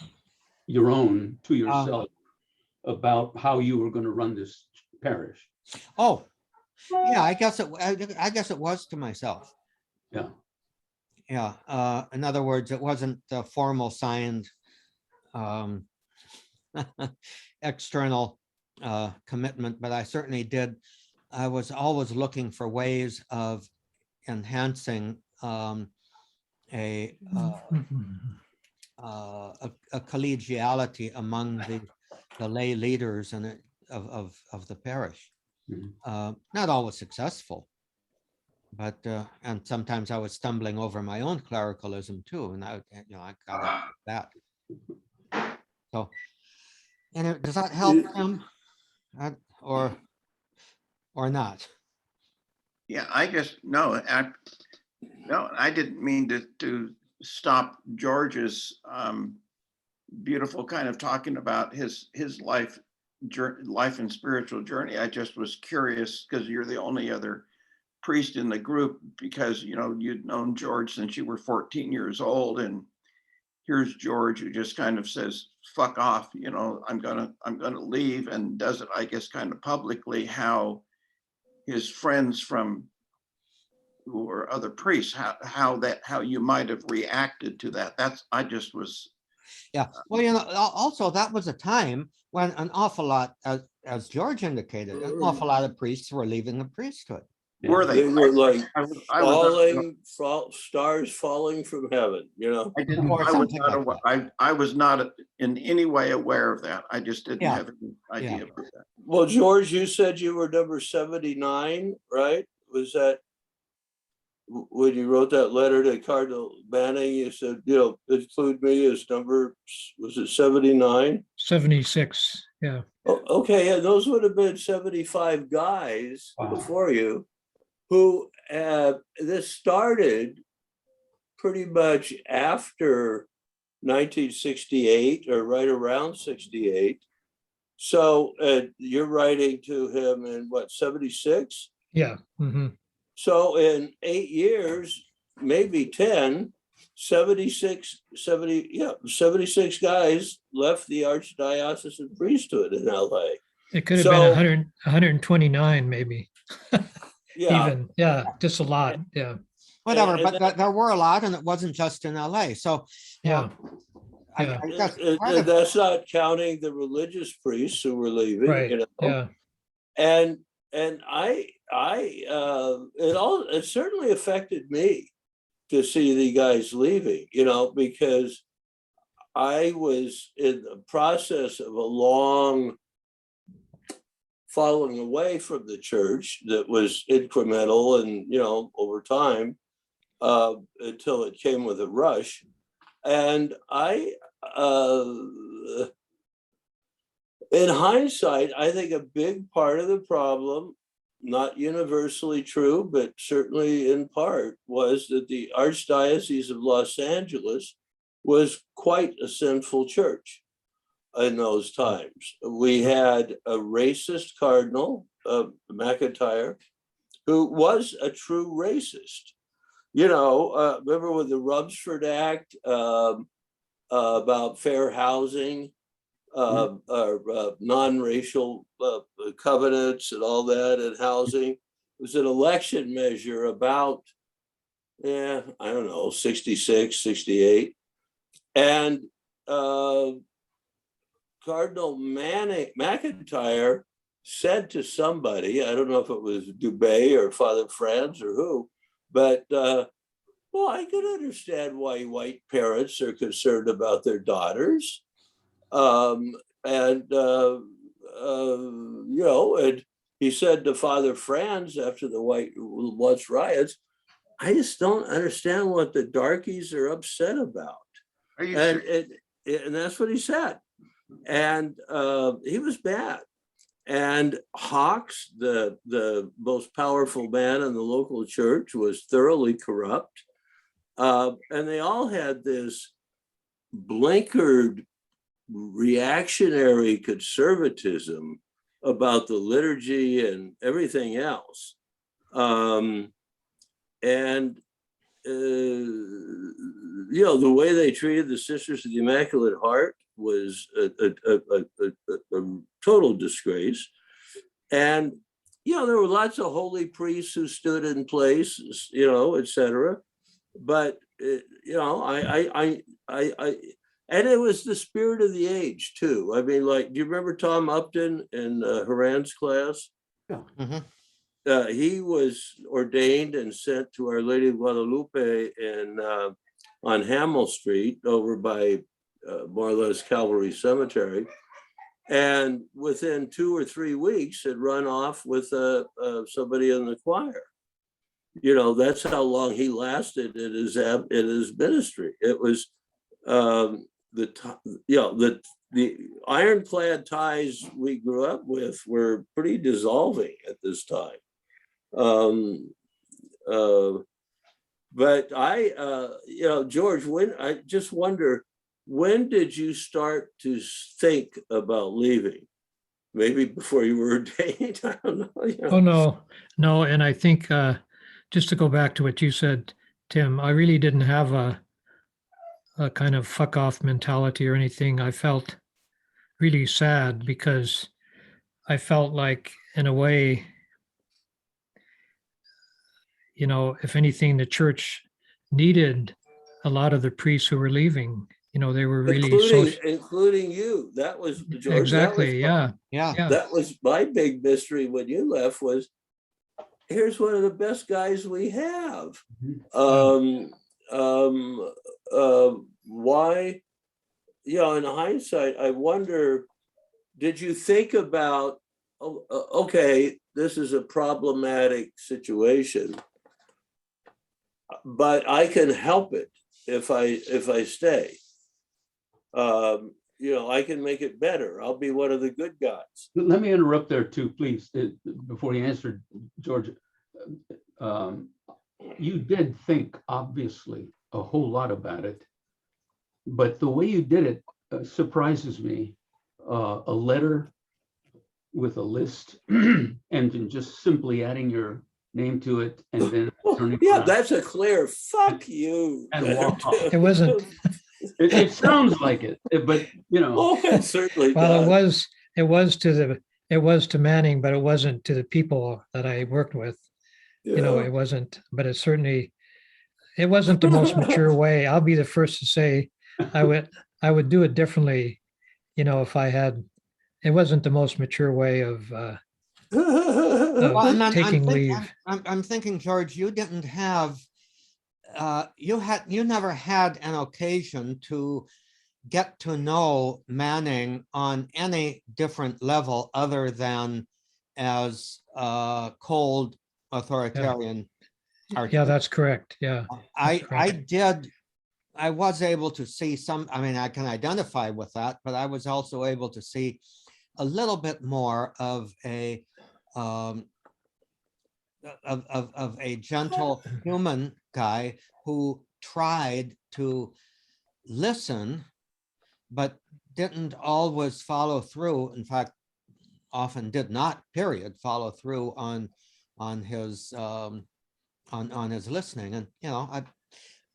your own to yourself about how you were going to run this parish. oh, yeah, I guess it was to myself. Yeah. Yeah, in other words, it wasn't a formal signed external commitment, but I certainly did. I was always looking for ways of enhancing a collegiality among the lay leaders and of the parish. Mhm. Not always successful, but and sometimes I was stumbling over my own clericalism too, and I got out of that. So, and does that help him, or not? Yeah, I guess, no, I didn't mean to stop George's beautiful kind of talking about his life and spiritual journey. I just was curious because you're the only other priest in the group, because you'd known George since you were 14 years old, and here's George who just kind of says fuck off, I'm gonna leave, and does it, I guess, kind of publicly. How his friends who were other priests, how you might have reacted to that. I just was. Yeah, well, also that was a time when an awful lot, as George indicated, an awful lot of priests were leaving the priesthood. Were they? They were like I was stars falling from heaven, I didn't. Or I was something not. like I was not in any way aware of that. I just didn't Yeah. have any idea about that. Well, George, you said you were number 79, right? Was that when you wrote that letter to Cardinal Manning? You said, include me as number, was it 79? 76, yeah. Oh, okay, yeah, those would have been 75 guys Wow. before you who this started pretty much after 1968 or right around 68. So you're writing to him in what, 76? Yeah. Mhm. So in 8 years, maybe 10, 76 guys left the archdiocesan priesthood in LA. It could have So- been 129 maybe. Yeah. Even, yeah, just a lot, yeah, Whatever, and but there were a lot, and it wasn't just in LA. So, yeah, I Yeah. guess part of That's not counting the religious priests who were leaving, right, yeah, and it certainly affected me to see the guys leaving, because I was in the process of a long falling away from the church that was incremental and, over time, until it came with a rush. And in hindsight, I think a big part of the problem, not universally true, but certainly in part, was that the Archdiocese of Los Angeles was quite a sinful church in those times. We had a racist cardinal, McIntyre, who was a true racist. Remember with the Rumsford Act about fair housing, non-racial covenants and all that in housing? It was an election measure about, I don't know, 66, 68. And Cardinal McIntyre said to somebody, I don't know if it was Dubé or Father Franz or who, but Well, I can understand why white parents are concerned about their daughters. And, and he said to Father Franz after the White Watch riots, I just don't understand what the darkies are upset about. Are you And, sure? and that's what he said. And he was bad. And Hawks, the most powerful man in the local church, was thoroughly corrupt. And they all had this blinkered reactionary conservatism about the liturgy and everything else. The way they treated the Sisters of the Immaculate Heart was a total disgrace. And, there were lots of holy priests who stood in place, et cetera. But, and it was the spirit of the age too. I mean, like, do you remember Tom Upton in Haran's class? Yeah. Mhm. He was ordained and sent to Our Lady of Guadalupe on Hamel Street over by more or less Calvary Cemetery. And within 2 or 3 weeks had run off with somebody in the choir. That's how long he lasted in his ministry. It was the ironclad ties we grew up with were pretty dissolving at this time. But George, I just wonder, when did you start to think about leaving? Maybe before you were ordained? I don't know. Oh, no. And I think just to go back to what you said, Tim, I really didn't have a kind of fuck off mentality or anything. I felt really sad because I felt like, in a way, if anything, the church needed a lot of the priests who were leaving. They were really including you. That was George. Exactly. That was, Yeah. That was my big mystery when you left. Was here's one of the best guys we have. Why? In hindsight, I wonder, did you think about, okay, this is a problematic situation, but I can help it if I stay. I can make it better. I'll be one of the good guys. Let me interrupt there too, please, before you answer, George. You did think, obviously, a whole lot about it, but the way you did it surprises me. A letter with a list and then just simply adding your name to it and then turning around that's a clear fuck you. and walk off. It wasn't. It sounds like it, but Oh, it certainly Well, does. it was to Manning, but it wasn't to the people that I worked with. It wasn't, but it wasn't the most mature way. I'll be the first to say I would do it differently. If I had, it wasn't the most mature way of Well, and taking leave. I'm thinking, George, you didn't have, you never had an occasion to get to know Manning on any different level other than as a cold authoritarian. Yeah, that's correct. Yeah. I was able to see some, I can identify with that, but I was also able to see a little bit more of a gentle human guy who tried to listen, but didn't always follow through. In fact, often did not, follow through on his listening. And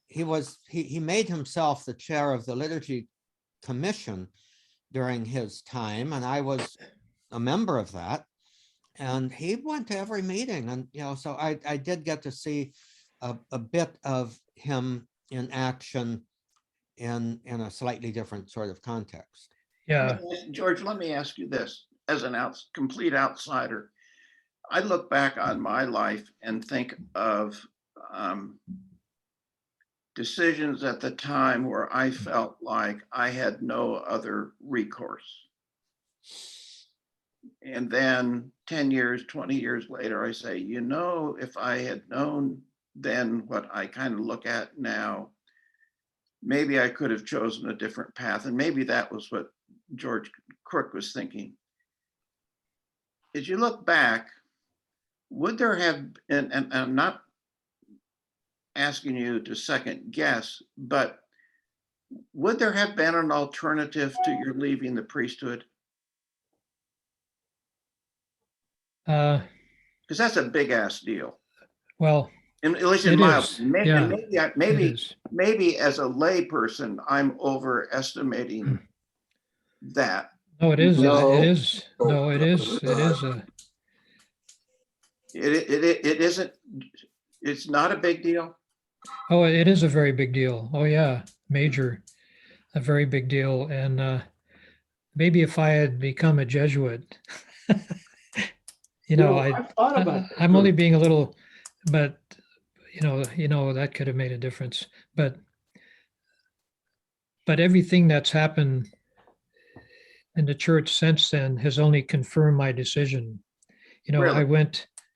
he made himself the chair of the Liturgy Commission during his time, and I was a member of that. And he went to every meeting, and so I did get to see a bit of him in action in a slightly different sort of context. Yeah. George, let me ask you this, as an complete outsider. I look back on my life and think of decisions at the time where I felt like I had no other recourse. And then 10 years, 20 years later, I say, you know, if I had known then what I kind of look at now, maybe I could have chosen a different path. And maybe that was what George Crook was thinking. As you look back, would there have, and I'm not asking you to second guess, but would there have been an alternative to your leaving the priesthood? Because that's a big ass deal. Well, And at least in it my is. opinion. Yeah, Maybe, it maybe, is. maybe as a layperson, I'm overestimating that. No, it is. No. It is. No, it is. It is a. It isn't, it's not a big deal. Oh, it is a very big deal. Oh, yeah, major, a very big deal. And maybe if I had become a Jesuit, I've thought about that. I'm only being a little, but that could have made a difference. But everything that's happened in the church since then has only confirmed my decision. Really?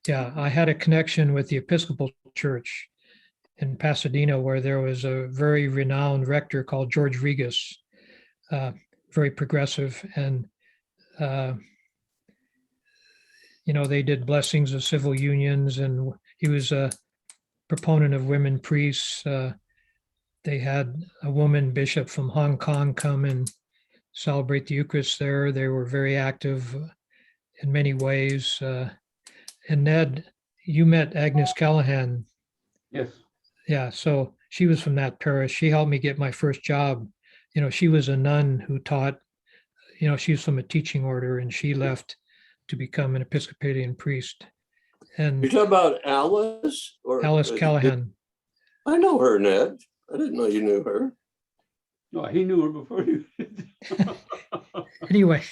I had a connection with the Episcopal Church in Pasadena, where there was a very renowned rector called George Regas, very progressive. And, they did blessings of civil unions, and he was a proponent of women priests. They had a woman bishop from Hong Kong come and celebrate the Eucharist there. They were very active in many ways. And Ned, you met Agnes Callahan. Yes. Yeah, so she was from that parish. She helped me get my first job. She was a nun who taught, she was from a teaching order, and she left to become an Episcopalian priest. You're And talking about Alice or Alice Callahan. I know her, Ned. I didn't know you knew her. No, he knew her before you did. Anyway,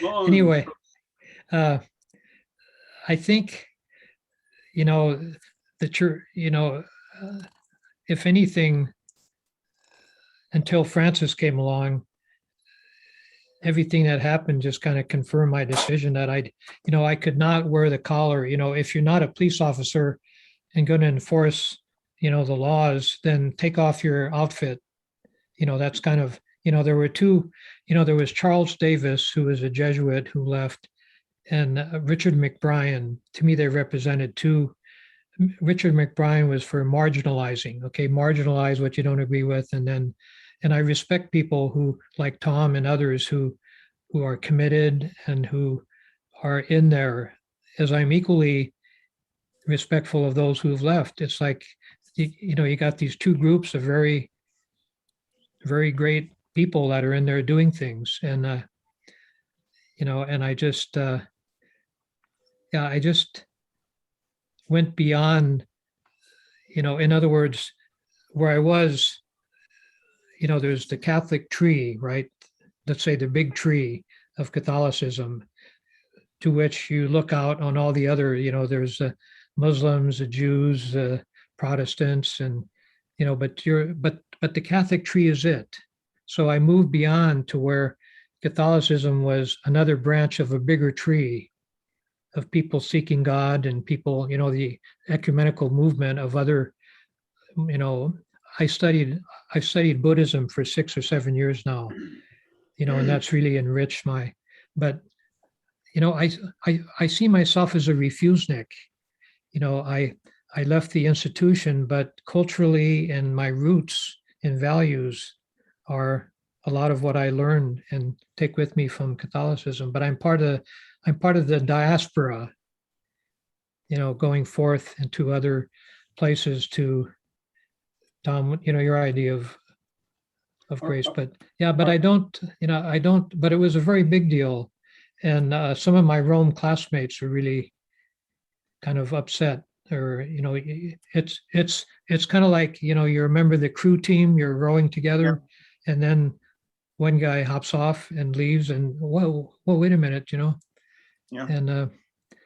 Long- anyway, I think, the church, if anything, until Francis came along, everything that happened just kind of confirmed my decision that I could not wear the collar. If you're not a police officer and going to enforce, the laws, then take off your outfit. That's kind of, there were two, there was Charles Davis, who was a Jesuit who left, and Richard McBrien. To me, they represented two. Richard McBrien was for marginalizing, marginalize what you don't agree with. And I respect people who, like Tom and others, who are committed and who are in there, as I'm equally respectful of those who've left. It's like, you got these two groups of very, very great people that are in there doing things. And, and I just went beyond, in other words, where I was, there's the Catholic tree, right? Let's say the big tree of Catholicism, to which you look out on all the other, there's Muslims, the Jews, Protestants, and, but the Catholic tree is it. So I moved beyond to where Catholicism was another branch of a bigger tree of people seeking God, and people, the ecumenical movement of other, I've studied Buddhism for 6 or 7 years now, and that's really enriched but I see myself as a refusenik. I left the institution, but culturally and my roots and values are a lot of what I learned and take with me from Catholicism. But I'm part of the diaspora, going forth into other places to, Tom, your idea of grace. But yeah, but I don't, but it was a very big deal. And some of my Rome classmates were really kind of upset, or, it's kind of like, you remember the crew team, you're rowing together, and then one guy hops off and leaves, and whoa, wait a minute, Yeah. And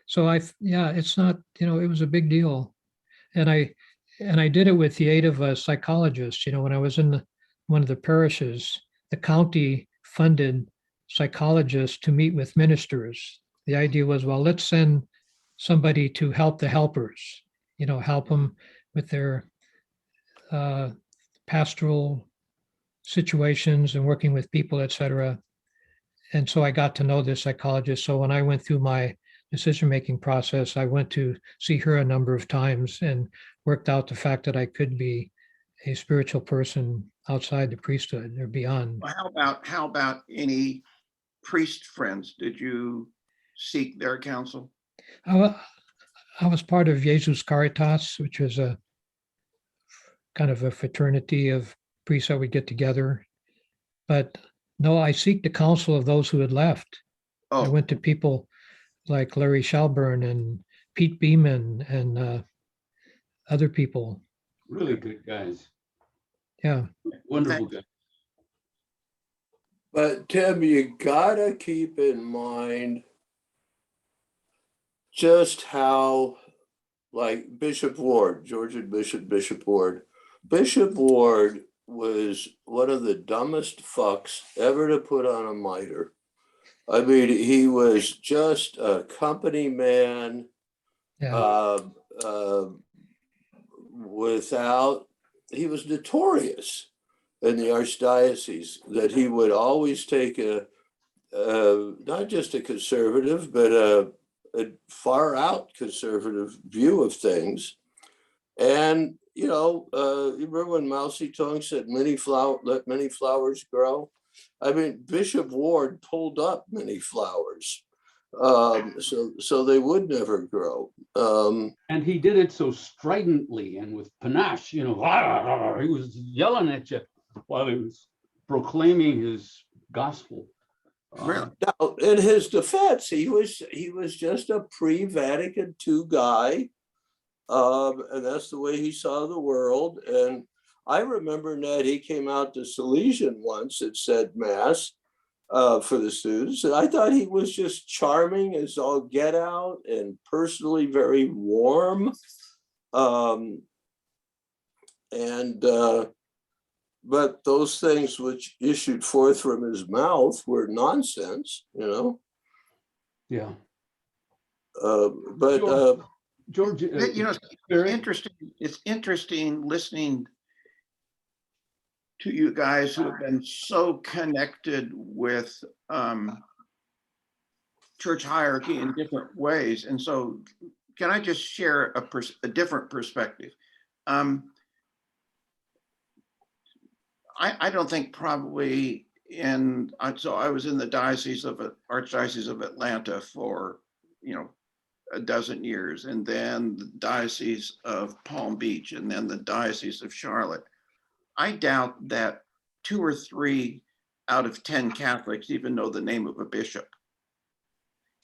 so it's not, it was a big deal. And And I did it with the aid of a psychologist. When I was in one of the parishes, the county funded psychologists to meet with ministers. The idea was, well, let's send somebody to help the helpers, help them with their uh, pastoral situations and working with people, et cetera. And so I got to know this psychologist. So when I went through my decision-making process, I went to see her a number of times and worked out the fact that I could be a spiritual person outside the priesthood or beyond. Well, how about any priest friends? Did you seek their counsel? I was part of Jesus Caritas, which was a kind of a fraternity of priests that would get together. But no, I seek the counsel of those who had left. I Oh, went to people like Larry Shalburn and Pete Beeman and other people. Really good guys, Yeah. wonderful guys. But Tim, you gotta keep in mind just how, like Bishop Ward, Georgian Bishop Ward. Bishop Ward was one of the dumbest fucks ever to put on a mitre. I mean, he was just a company man Yeah. he was notorious in the archdiocese that he would always take not just a conservative, but a far out conservative view of things. And, you remember when Mao Zedong said, let many flowers grow? I mean, Bishop Ward pulled up many flowers. So they would never grow. And he did it so stridently and with panache, he was yelling at you while he was proclaiming his gospel. really? Now, in his defense, he was just a pre-Vatican II guy, and that's the way he saw the world. And I remember that he came out to Salesian once and said mass for the students, and I thought he was just charming as all get out and personally very warm. But those things which issued forth from his mouth were nonsense, Yeah. George, It's interesting listening to you guys who have been so connected with church hierarchy in different ways. And so can I just share a different perspective? I don't think probably so I was in the Archdiocese of Atlanta for, a dozen years, and then the Diocese of Palm Beach, and then the Diocese of Charlotte. I doubt that 2 or 3 out of 10 Catholics even know the name of a bishop.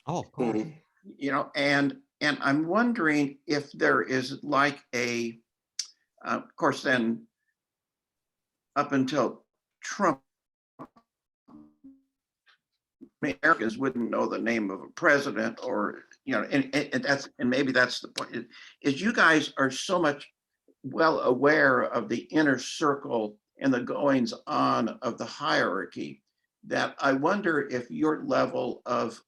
Oh, of course. And I'm wondering if there is like of course, then up until Trump, Americans wouldn't know the name of a president, or and maybe that's the point. Is you guys are so much well aware of the inner circle and the goings on of the hierarchy that I wonder if your level of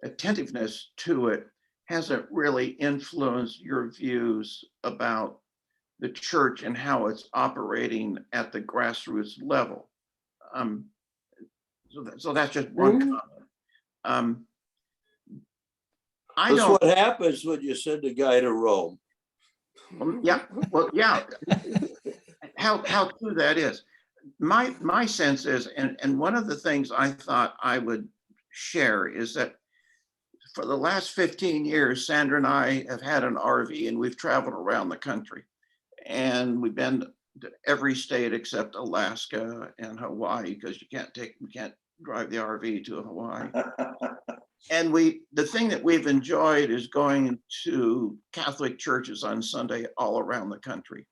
attentiveness to it hasn't really influenced your views about the church and how it's operating at the grassroots level. So that's just one comment. That's what happens when you send a guy to Rome. Yeah, how true that is. My sense is, and one of the things I thought I would share is that for the last 15 years, Sandra and I have had an RV and we've traveled around the country. And we've been to every state except Alaska and Hawaii, because you can't drive the RV to Hawaii. And the thing that we've enjoyed is going to Catholic churches on Sunday all around the country.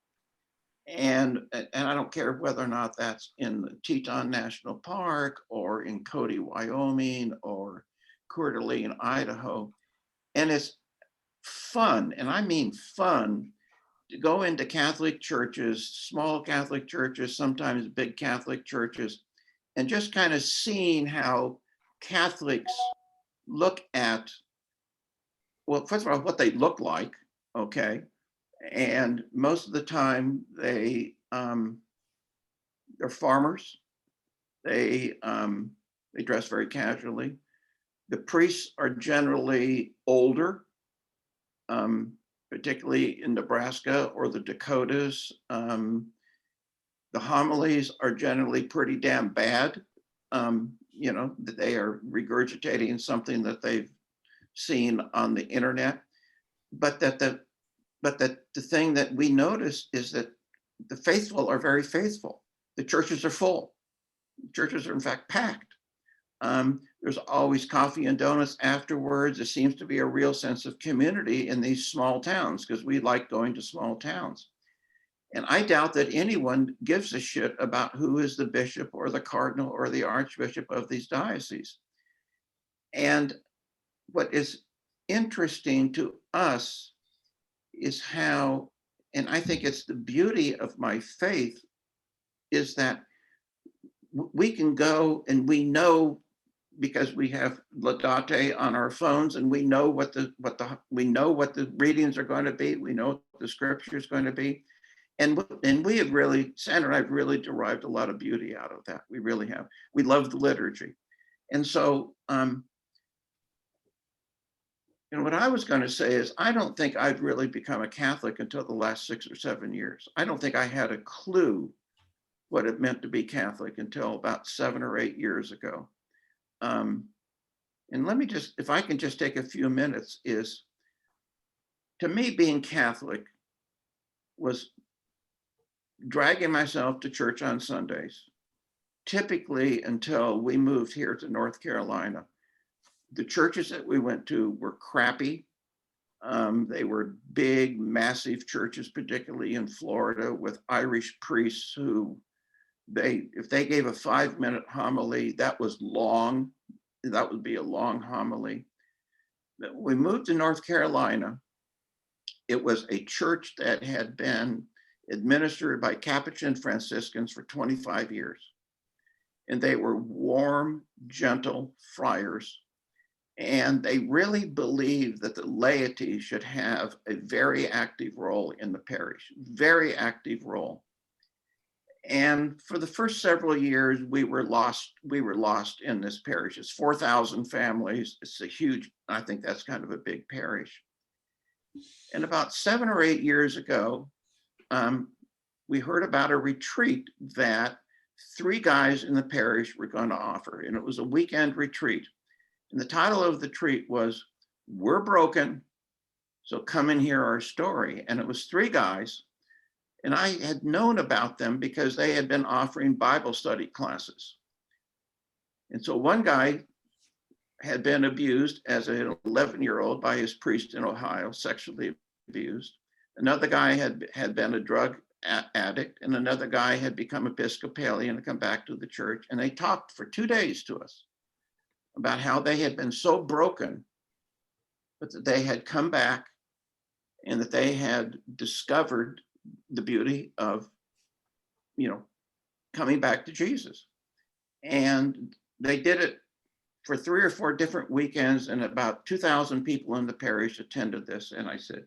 And I don't care whether or not that's in the Teton National Park or in Cody, Wyoming, or Coeur d'Alene, Idaho. And it's fun, and I mean fun, to go into Catholic churches, small Catholic churches, sometimes big Catholic churches, and just kind of seeing how Catholics look at, well, first of all, what they look like, okay? And most of the time they're farmers. They dress very casually. The priests are generally older, particularly in Nebraska or the Dakotas. The homilies are generally pretty damn bad. You know, that they are regurgitating something that they've seen on the internet. But that the thing that we notice is that the faithful are very faithful. The churches are full. Churches are in fact packed. There's always coffee and donuts afterwards. There seems to be a real sense of community in these small towns because we like going to small towns. And I doubt that anyone gives a shit about who is the bishop or the cardinal or the archbishop of these dioceses. And what is interesting to us is how, and I think it's the beauty of my faith, is that we can go and we know, because we have Laudate on our phones, and we know what the readings are going to be. We know what the scripture is going to be, and we have really, Sandra and I have really derived a lot of beauty out of that. We really have. We love the liturgy, and so and what I was going to say is, I don't think I've really become a Catholic until the last 6 or 7 years. I don't think I had a clue what it meant to be Catholic until about 7 or 8 years ago. And let me just, if I can just take a few minutes, is, to me, being Catholic was dragging myself to church on Sundays, typically until we moved here to North Carolina. The churches that we went to were crappy. They were big, massive churches, particularly in Florida, with Irish priests who, if they gave a 5-minute homily, that was long. That would be a long homily. We moved to North Carolina. It was a church that had been administered by Capuchin Franciscans for 25 years. And they were warm, gentle friars. And they really believed that the laity should have a very active role in the parish, very active role. And for the first several years, we were lost in this parish. It's 4,000 families. It's a huge, I think that's kind of a big parish. And about 7 or 8 years ago, we heard about a retreat that 3 guys in the parish were going to offer. And it was a weekend retreat. And the title of the retreat was, "We're Broken, so come and hear our story." And it was 3 guys. And I had known about them because they had been offering Bible study classes. And so one guy had been abused as an 11-year-old by his priest in Ohio, sexually abused. Another guy had been a drug addict, and another guy had become Episcopalian and come back to the church. And they talked for 2 days to us about how they had been so broken, but that they had come back and that they had discovered the beauty of, coming back to Jesus. And they did it for 3 or 4 different weekends, and about 2,000 people in the parish attended this. And I said,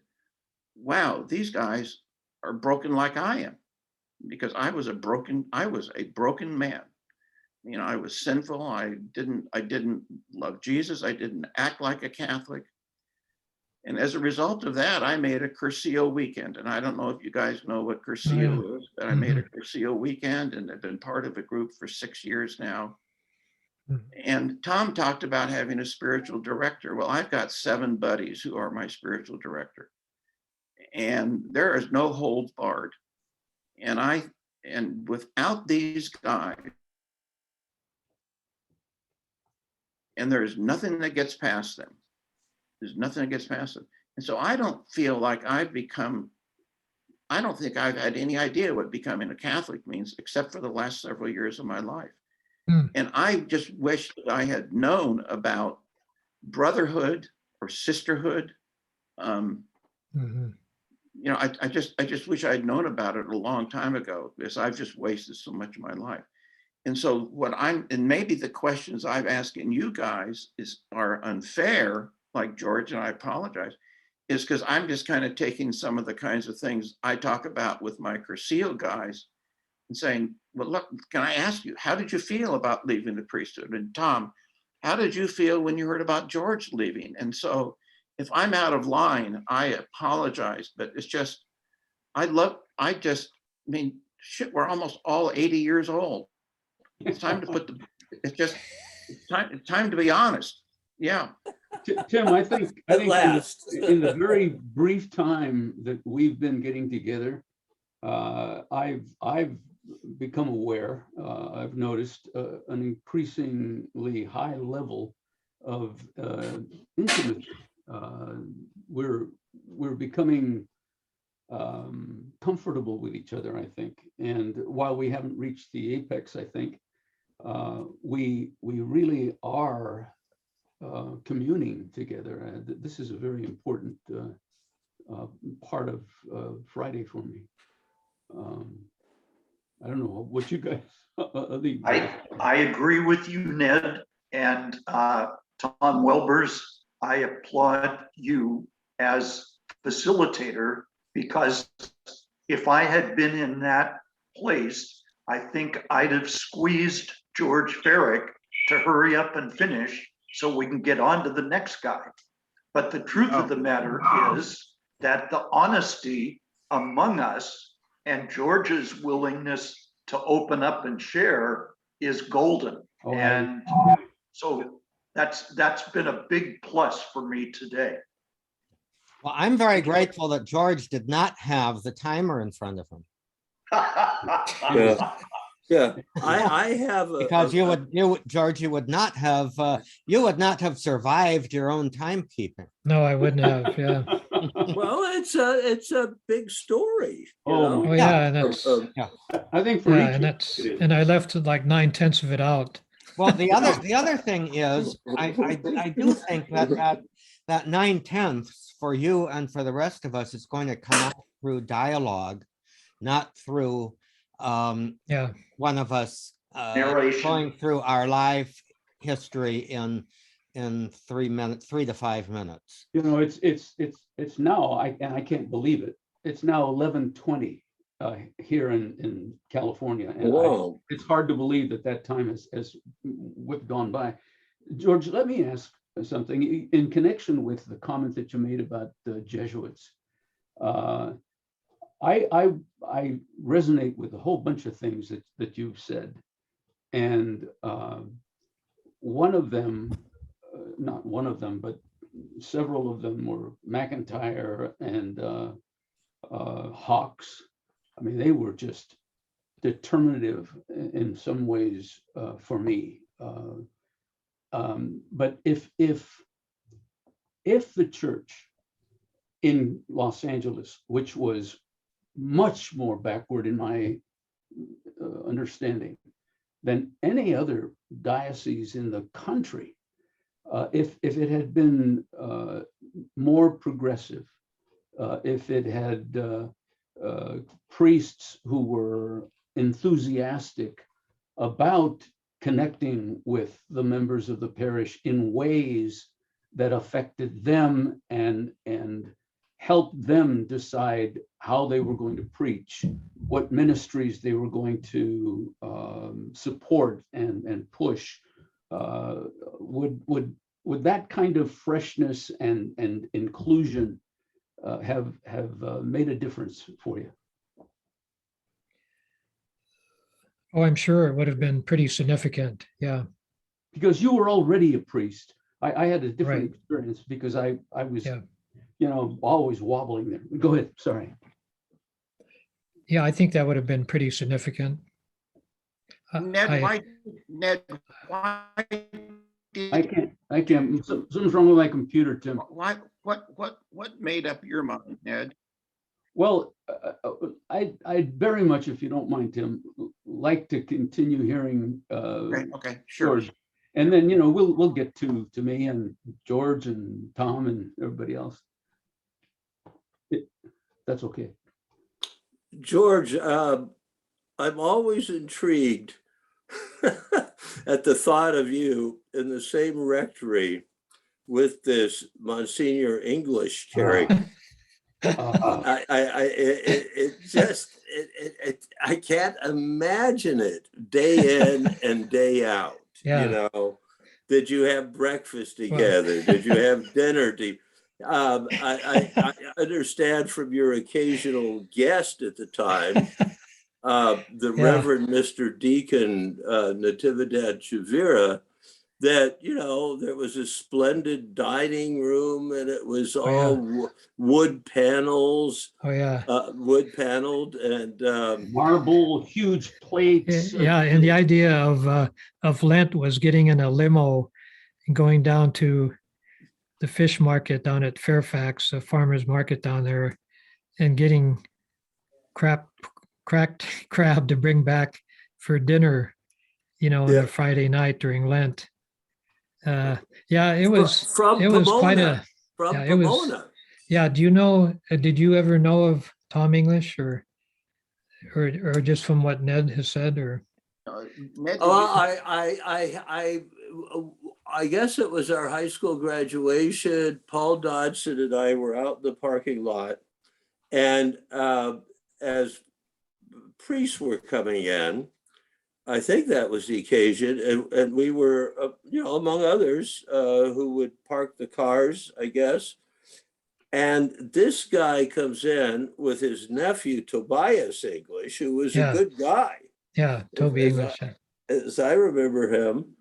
wow, these guys are broken like I am, because I was a broken man. I was sinful. I didn't love Jesus. I didn't act like a Catholic. And as a result of that, I made a Cursillo weekend. And I don't know if you guys know what Cursillo is, but I made a Cursillo weekend, and I've been part of a group for 6 years now. And Tom talked about having a spiritual director. Well, I've got 7 buddies who are my spiritual director. And there is no holds barred. And without these guys, and there's nothing that gets past them. There's nothing that gets past them. And so I don't feel like I don't think I've had any idea what becoming a Catholic means, except for the last several years of my life. And I just wish that I had known about brotherhood or sisterhood, I just wish I'd known about it a long time ago, because I've just wasted so much of my life. And so and maybe the questions I'm asking you guys are unfair, like George, and I apologize, is because I'm just kind of taking some of the kinds of things I talk about with my Cursillo guys and saying, well, look, can I ask you, how did you feel about leaving the priesthood? And Tom, how did you feel when you heard about George leaving? And so if I'm out of line, I apologize, but it's just, shit, we're almost all 80 years old. It's time to it's time to be honest. Yeah. Tim, I think At last. in the very brief time that we've been getting together, I've become aware, I've noticed an increasingly high level of intimacy. We're becoming comfortable with each other, I think. And while we haven't reached the apex, I think we really are communing together. This is a very important part of Friday for me. I don't know what you guys. I agree with you, Ned, and Tom Welbers. I applaud you as facilitator, because if I had been in that place, I think I'd have squeezed George Farrick to hurry up and finish so we can get on to the next guy. But the truth of the matter is that the honesty among us and George's willingness to open up and share is golden. And so that's been a big plus for me today. Well, I'm very grateful that George did not have the timer in front of him. Yeah, I have Because George, you would not have survived your own timekeeping. No, I wouldn't have, yeah. well, it's a big story. Oh, yeah, and that's, I think for yeah, each and that's, and I left like 9/10 of it out. Well, the other thing is, I do think that 9/10 for you and for the rest of us is going to come out through dialogue, not through Yeah, one of us Narration. going through our life history in 3 minutes, 3 to 5 minutes. You know, it's now, I can't believe it. It's now 11:20 here in California. And Whoa. it's hard to believe that time has whipped on by. George, let me ask something in connection with the comment that you made about the Jesuits. I resonate with a whole bunch of things that you've said. And one of them, not one of them, but several of them were McIntyre and Hawks. I mean, they were just determinative in some ways for me. But if the church in Los Angeles, which was much more backward in my understanding than any other diocese in the country, if it had been more progressive, if it had priests who were enthusiastic about connecting with the members of the parish in ways that affected them and helped them decide how they were going to preach, what ministries they were going to support and push, would that kind of freshness and inclusion have made a difference for you? oh, I'm sure it would have been pretty significant, yeah. Because you were already a priest. I had a different Right. experience because I was, Yeah. always wobbling there. Go ahead, sorry. Yeah, I think that would have been pretty significant. Ned, I- why I can't, something's wrong with my computer, Tim. what made up your mind, Ned? Well, I very much, if you don't mind, Tim, like to continue hearing Okay, sure. George. And then, we'll get to me and George and Tom and everybody else. that's okay. George, I'm always intrigued at the thought of you in the same rectory with this Monsignor English character. I can't imagine it day in and day out. Yeah. You know, did you have breakfast together? Did you have dinner? I understand from your occasional guest at the time, the Yeah. Reverend Mr. Deacon Natividad Chavira, that, you know, there was a splendid dining room and it was Oh, yeah. all wood panels, Oh, yeah. wood paneled, and Marble, huge plates. Yeah, and the idea of Lent was getting in a limo and going down to the fish market down at Fairfax, the farmer's market down there, and getting cracked crab to bring back for dinner, you know, on Yeah. a Friday night during Lent. Yeah, it was from it was quite Pomona. a From yeah, it was- Pomona. yeah. Do you know? Did you ever know of Tom English, or just from what Ned has said, or? Ned, I guess it was our high school graduation. Paul Dodson and I were out in the parking lot, and as priests were coming in, I think that was the occasion, and we were, you know, among others, who would park the cars, I guess. And this guy comes in with his nephew, Tobias English, who was Yeah. a good guy, Yeah, Toby As English. as I remember him.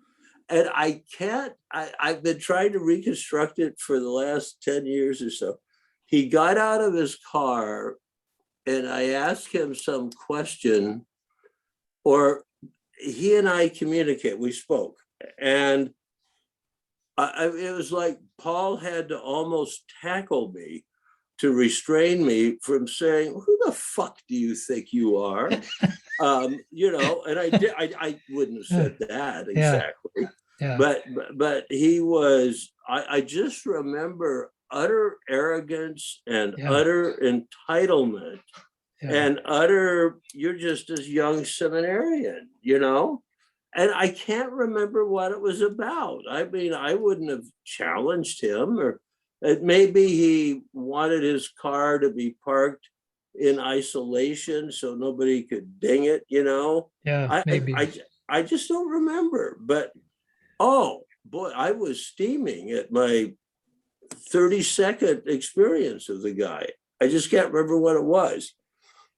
And I've been trying to reconstruct it for the last 10 years or so. He got out of his car and I asked him some question, or he and I communicate, we spoke. And it was like Paul had to almost tackle me to restrain me from saying, "Who the fuck do you think you are?" You know, and I wouldn't have said that exactly. Yeah. But he was, I just remember utter arrogance and Yeah. utter entitlement Yeah. and utter, you're just this young seminarian, you know? And I can't remember what it was about. I mean, I wouldn't have challenged him, or maybe he wanted his car to be parked in isolation so nobody could ding it, you know? Yeah, maybe. I just don't remember, but oh boy, I was steaming at my 30-second experience of the guy. I just can't remember what it was.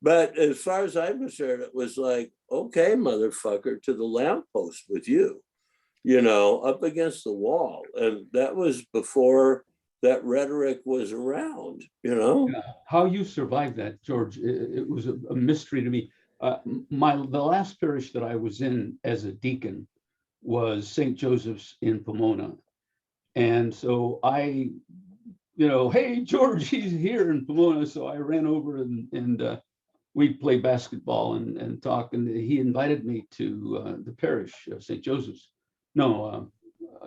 But as far as I'm concerned, it was like, okay, motherfucker, to the lamppost with you, you know, up against the wall. And that was before that rhetoric was around, you know? Yeah. How you survived that, George, it was a mystery to me. The last parish that I was in as a deacon was St. Joseph's in Pomona. And so I, you know, hey, George, he's here in Pomona. So I ran over and we'd play basketball and talk. And he invited me to the parish, St. Joseph's. No,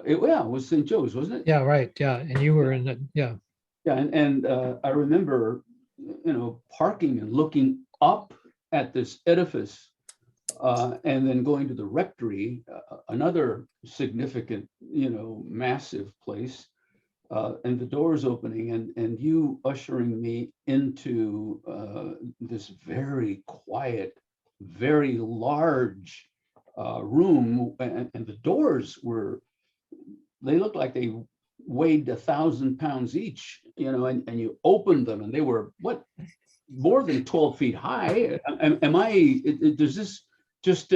it was St. Joe's, wasn't it? Yeah, right. Yeah. And you were in the, yeah. Yeah, and I remember, you know, parking and looking up at this edifice, and then going to the rectory, another significant, you know, massive place, and the doors opening, and you ushering me into this very quiet, very large room, and the doors they looked like they weighed 1,000 pounds each, you know, and you opened them and they were more than 12 feet high. Does this just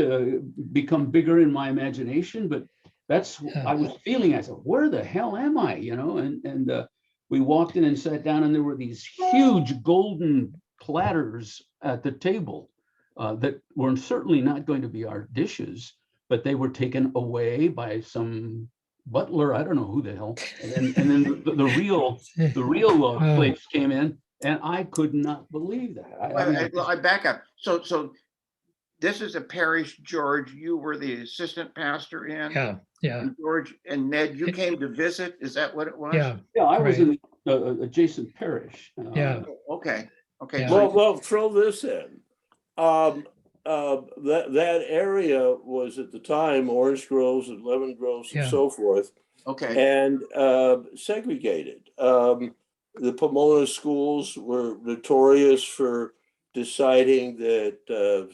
become bigger in my imagination? But that's, I was feeling, I said, where the hell am I, you know? And we walked in and sat down and there were these huge golden platters at the table that were certainly not going to be our dishes, but they were taken away by some butler, I don't know who the hell, and then the real plates came in, and I could not believe that. I back up. So this is a parish, George, you were the assistant pastor in? Yeah, yeah. And George and Ned, you came to visit, is that what it was? Yeah. Yeah, I was Right. in the adjacent parish. Yeah. Okay. Okay, Yeah. so Well, throw this in. That area was at the time orange groves and lemon groves and Yeah. so forth, okay, and segregated. The Pomona schools were notorious for deciding that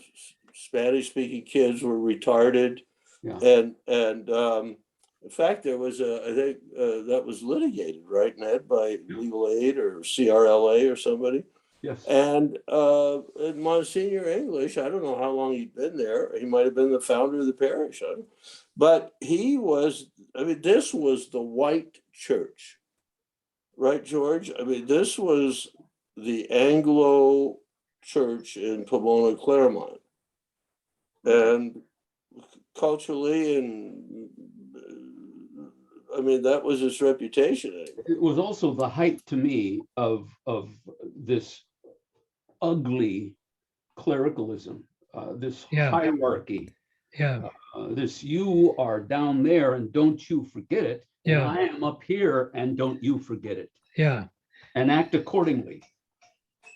Spanish-speaking kids were retarded, Yeah. and in fact, there was I think that was litigated, right, Ned, by Legal Aid or CRLA or somebody. Yes. And Monsignor English, I don't know how long he'd been there. He might have been the founder of the parish. But he was, I mean, this was the white church, right, George? I mean, this was the Anglo church in Pomona, Claremont. And culturally, and I mean, that was his reputation. It was also the height to me of this ugly clericalism, this Yeah. hierarchy, Yeah. this you are down there and don't you forget it. And Yeah. I am up here and don't you forget it, Yeah. and act accordingly.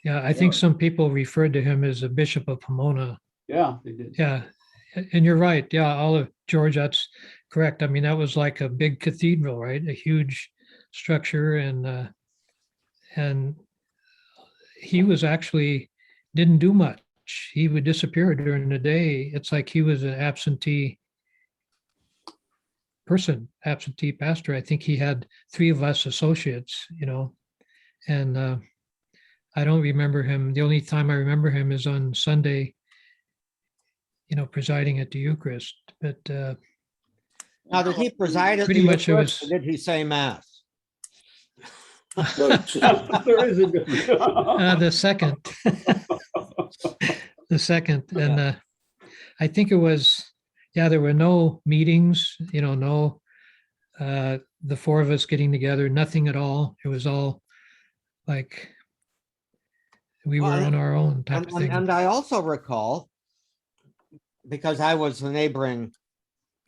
Yeah. I think some people referred to him as a Bishop of Pomona. Yeah, they did. Yeah. And you're right. Yeah. Olive, George, that's correct. I mean, that was like a big cathedral, right? A huge structure. And he was actually didn't do much. He would disappear during the day. It's like he was an absentee person, absentee pastor. I think he had 3 of us associates, and I don't remember him. The only time I remember him is on Sunday, presiding at the Eucharist. But Now, did he preside at the Pretty much it Eucharist, was- or did he say mass? But There is a difference. the second, and I think it was, yeah, there were no meetings, no, the 4 of us getting together, nothing at all. It was all like we were Well, on our own type of thing. And I also recall, because I was the neighboring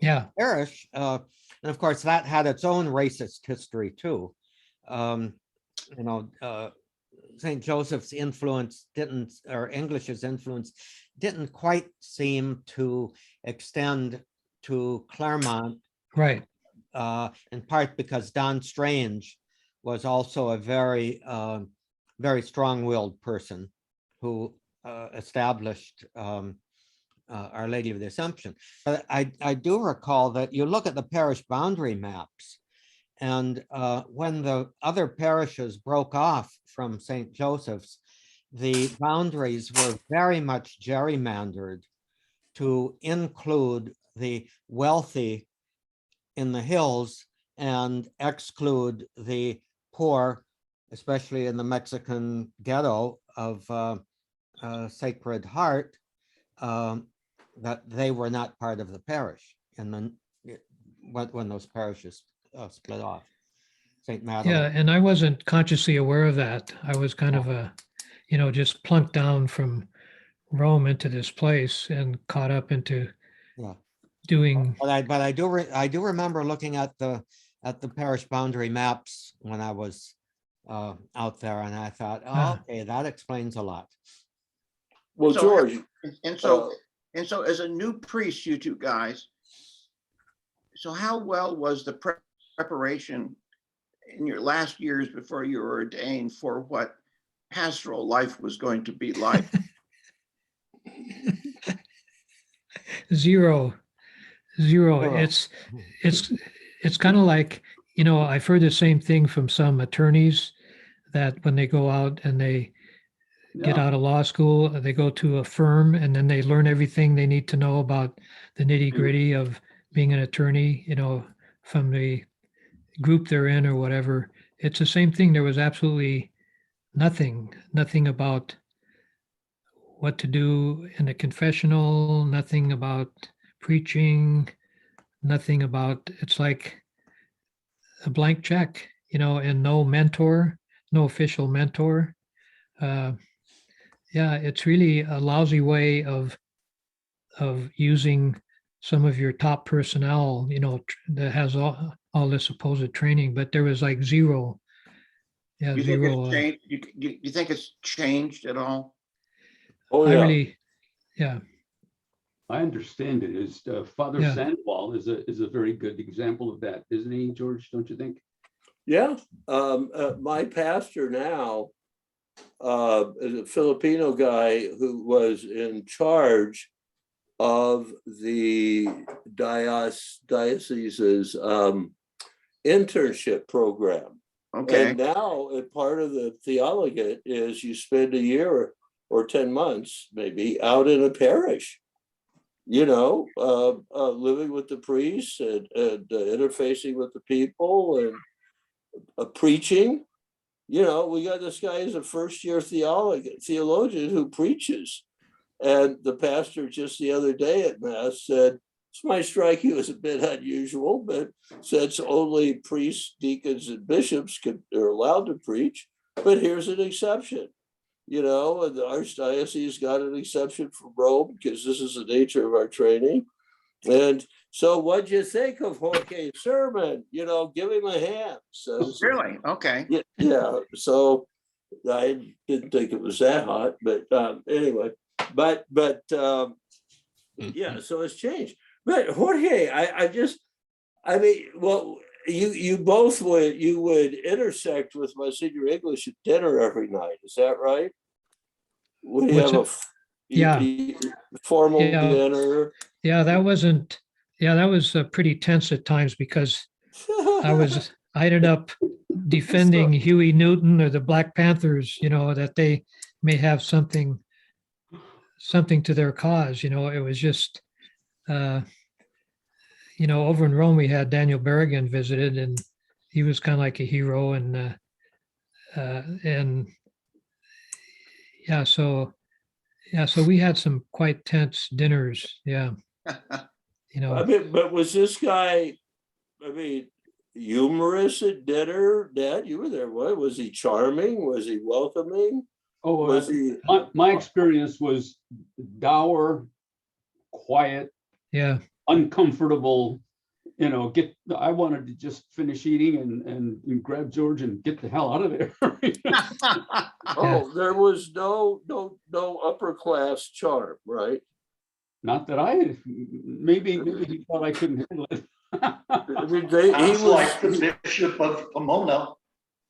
Yeah, parish, and of course that had its own racist history too. St. Joseph's influence didn't, or English's influence didn't quite seem to extend to Claremont, right. in part because Don Strange was also a very, very strong-willed person who established Our Lady of the Assumption. But I do recall that you look at the parish boundary maps, and when the other parishes broke off from St. Joseph's, the boundaries were very much gerrymandered to include the wealthy in the hills and exclude the poor, especially in the Mexican ghetto of Sacred Heart, that they were not part of the parish. And then when those parishes split off. St. Yeah, Madeleine. and I wasn't consciously aware of that. I was kind of just plunked down from Rome into this place and caught up into Yeah. doing, But I do remember looking at the parish boundary maps when I was out there, and I thought, oh, Ah. okay, that explains a lot. well, So- George, and so as a new priest, you two guys, so how well was the preparation in your last years before you were ordained for what pastoral life was going to be like? zero. Zero. It's kind of like, I've heard the same thing from some attorneys that when they go out and they get Yeah. out of law school, they go to a firm and then they learn everything they need to know about the nitty gritty of being an attorney, from the group they're in or whatever. It's the same thing. There was absolutely nothing about what to do in a confessional, nothing about preaching, nothing about, it's like a blank check, and no mentor, no official mentor. Yeah, it's really a lousy way of using some of your top personnel, that has all this supposed training, but there was like zero Yeah, You think zero. it's changed? You think it's changed at all? Oh, I yeah. really, yeah, I understand it is Father Yeah. Sandoval is a very good example of that, isn't he, George? Don't you think? Yeah, my pastor now is a Filipino guy who was in charge of the diocese's internship program. Okay, And now part of the theologate is you spend a year or 10 months maybe out in a parish, living with the priests and interfacing with the people and preaching. We got this guy as a first-year theologian who preaches. And the pastor just the other day at Mass said, this might strike you as a bit unusual, but since only priests, deacons, and bishops are allowed to preach, but here's an exception. And the Archdiocese got an exception from Rome because this is the nature of our training. And so what'd you think of Jorge's sermon? Give him a hand. So, really? Okay. yeah. So I didn't think it was that hot, but anyway, yeah, so it's changed. But Jorge, you both would intersect with Monsignor English at dinner every night. Is that right? Would you have Yeah. formal Yeah. dinner? yeah, that was pretty tense at times because I ended up defending Huey Newton or the Black Panthers, that they may have something to their cause. It was just, over in Rome, we had Daniel Berrigan visited, and he was kind of like a hero. And so we had some quite tense dinners. Yeah. But was this guy, humorous at dinner? Dad, you were there. What was he? Charming? Was he welcoming? Oh, Was he? my experience was dour, quiet, Yeah. uncomfortable. I wanted to just finish eating and grab George and get the hell out of there. Oh, there was no upper class charm, right? Not that maybe he thought I couldn't handle it. Sounds like the Bishop of Pomona.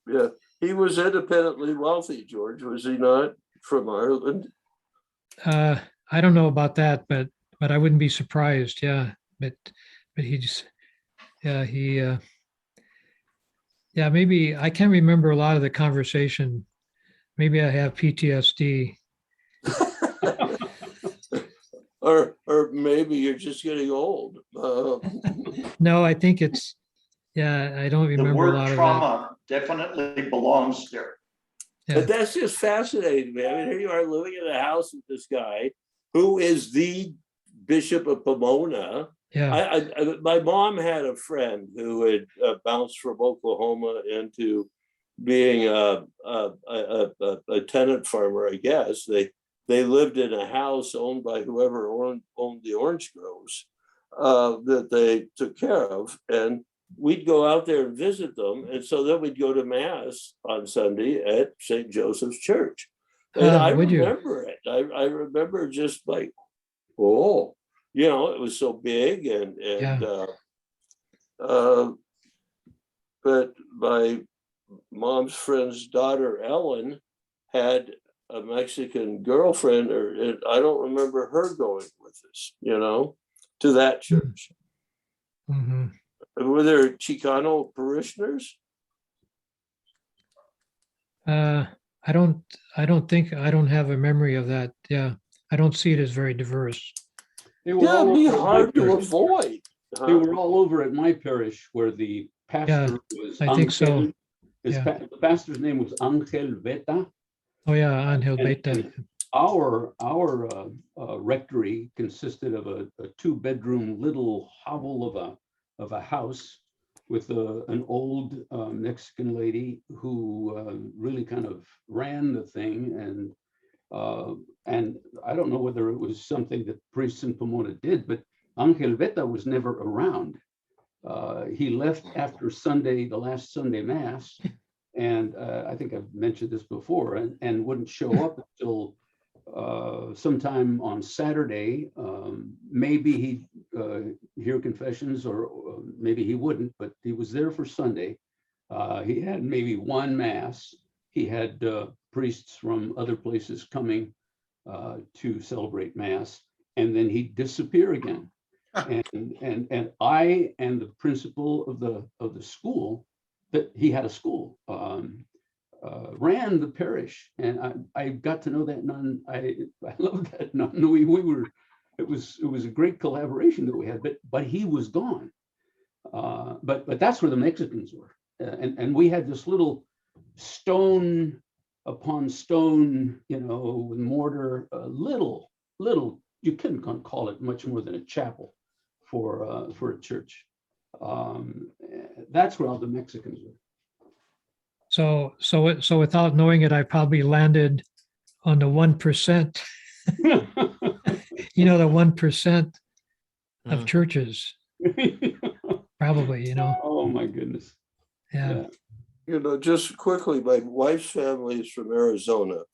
Yeah, he was independently wealthy, George, was he not, from Ireland? I don't know about that, but I wouldn't be surprised. Yeah. But he just, maybe I can't remember a lot of the conversation. Maybe I have PTSD. Or maybe you're just getting old. No, I think it's, I don't The remember a word lot of that. trauma definitely belongs there. Yeah. But that's just fascinating, man. Here you are living in a house with this guy who is the Bishop of Pomona. Yeah. My mom had a friend who had bounced from Oklahoma into being a tenant farmer, I guess. They lived in a house owned by whoever owned the orange groves that they took care of. And we'd go out there and visit them. And so then we'd go to Mass on Sunday at St. Joseph's Church. And I remember it. I remember just like, oh, it was so big. But my mom's friend's daughter, Ellen, had a Mexican girlfriend, or I don't remember her going with us, to that church. Mm-hmm. Were there Chicano parishioners? I don't have a memory of that. Yeah. I don't see it as very diverse. It'd be hard to avoid. They were all over at my parish where the pastor was. I think so. The pastor's name was Angel Veta. Oh yeah, Angel Beta. Our rectory consisted of a 2-bedroom little hovel of a house with an old Mexican lady who really kind of ran the thing, and I don't know whether it was something that priests in Pomona did, but Angel Veta was never around. He left after the last Sunday Mass, And I think I've mentioned this before, and wouldn't show up until sometime on Saturday. Maybe he'd hear confessions, or maybe he wouldn't, but he was there for Sunday. He had maybe one mass. He had priests from other places coming to celebrate mass, and then he'd disappear again. And I and the principal of the school, that he had a school, ran the parish, and I got to know that nun. I loved that nun. We were, it was a great collaboration that we had, but he was gone. But that's where the Mexicans were, and we had this little stone upon stone, with mortar, little. You couldn't call it much more than a chapel for a church. That's where all the Mexicans were. So without knowing it, I probably landed on the 1%. The 1% of Mm. churches, probably. Oh my goodness. Yeah. Just quickly, my wife's family is from Arizona.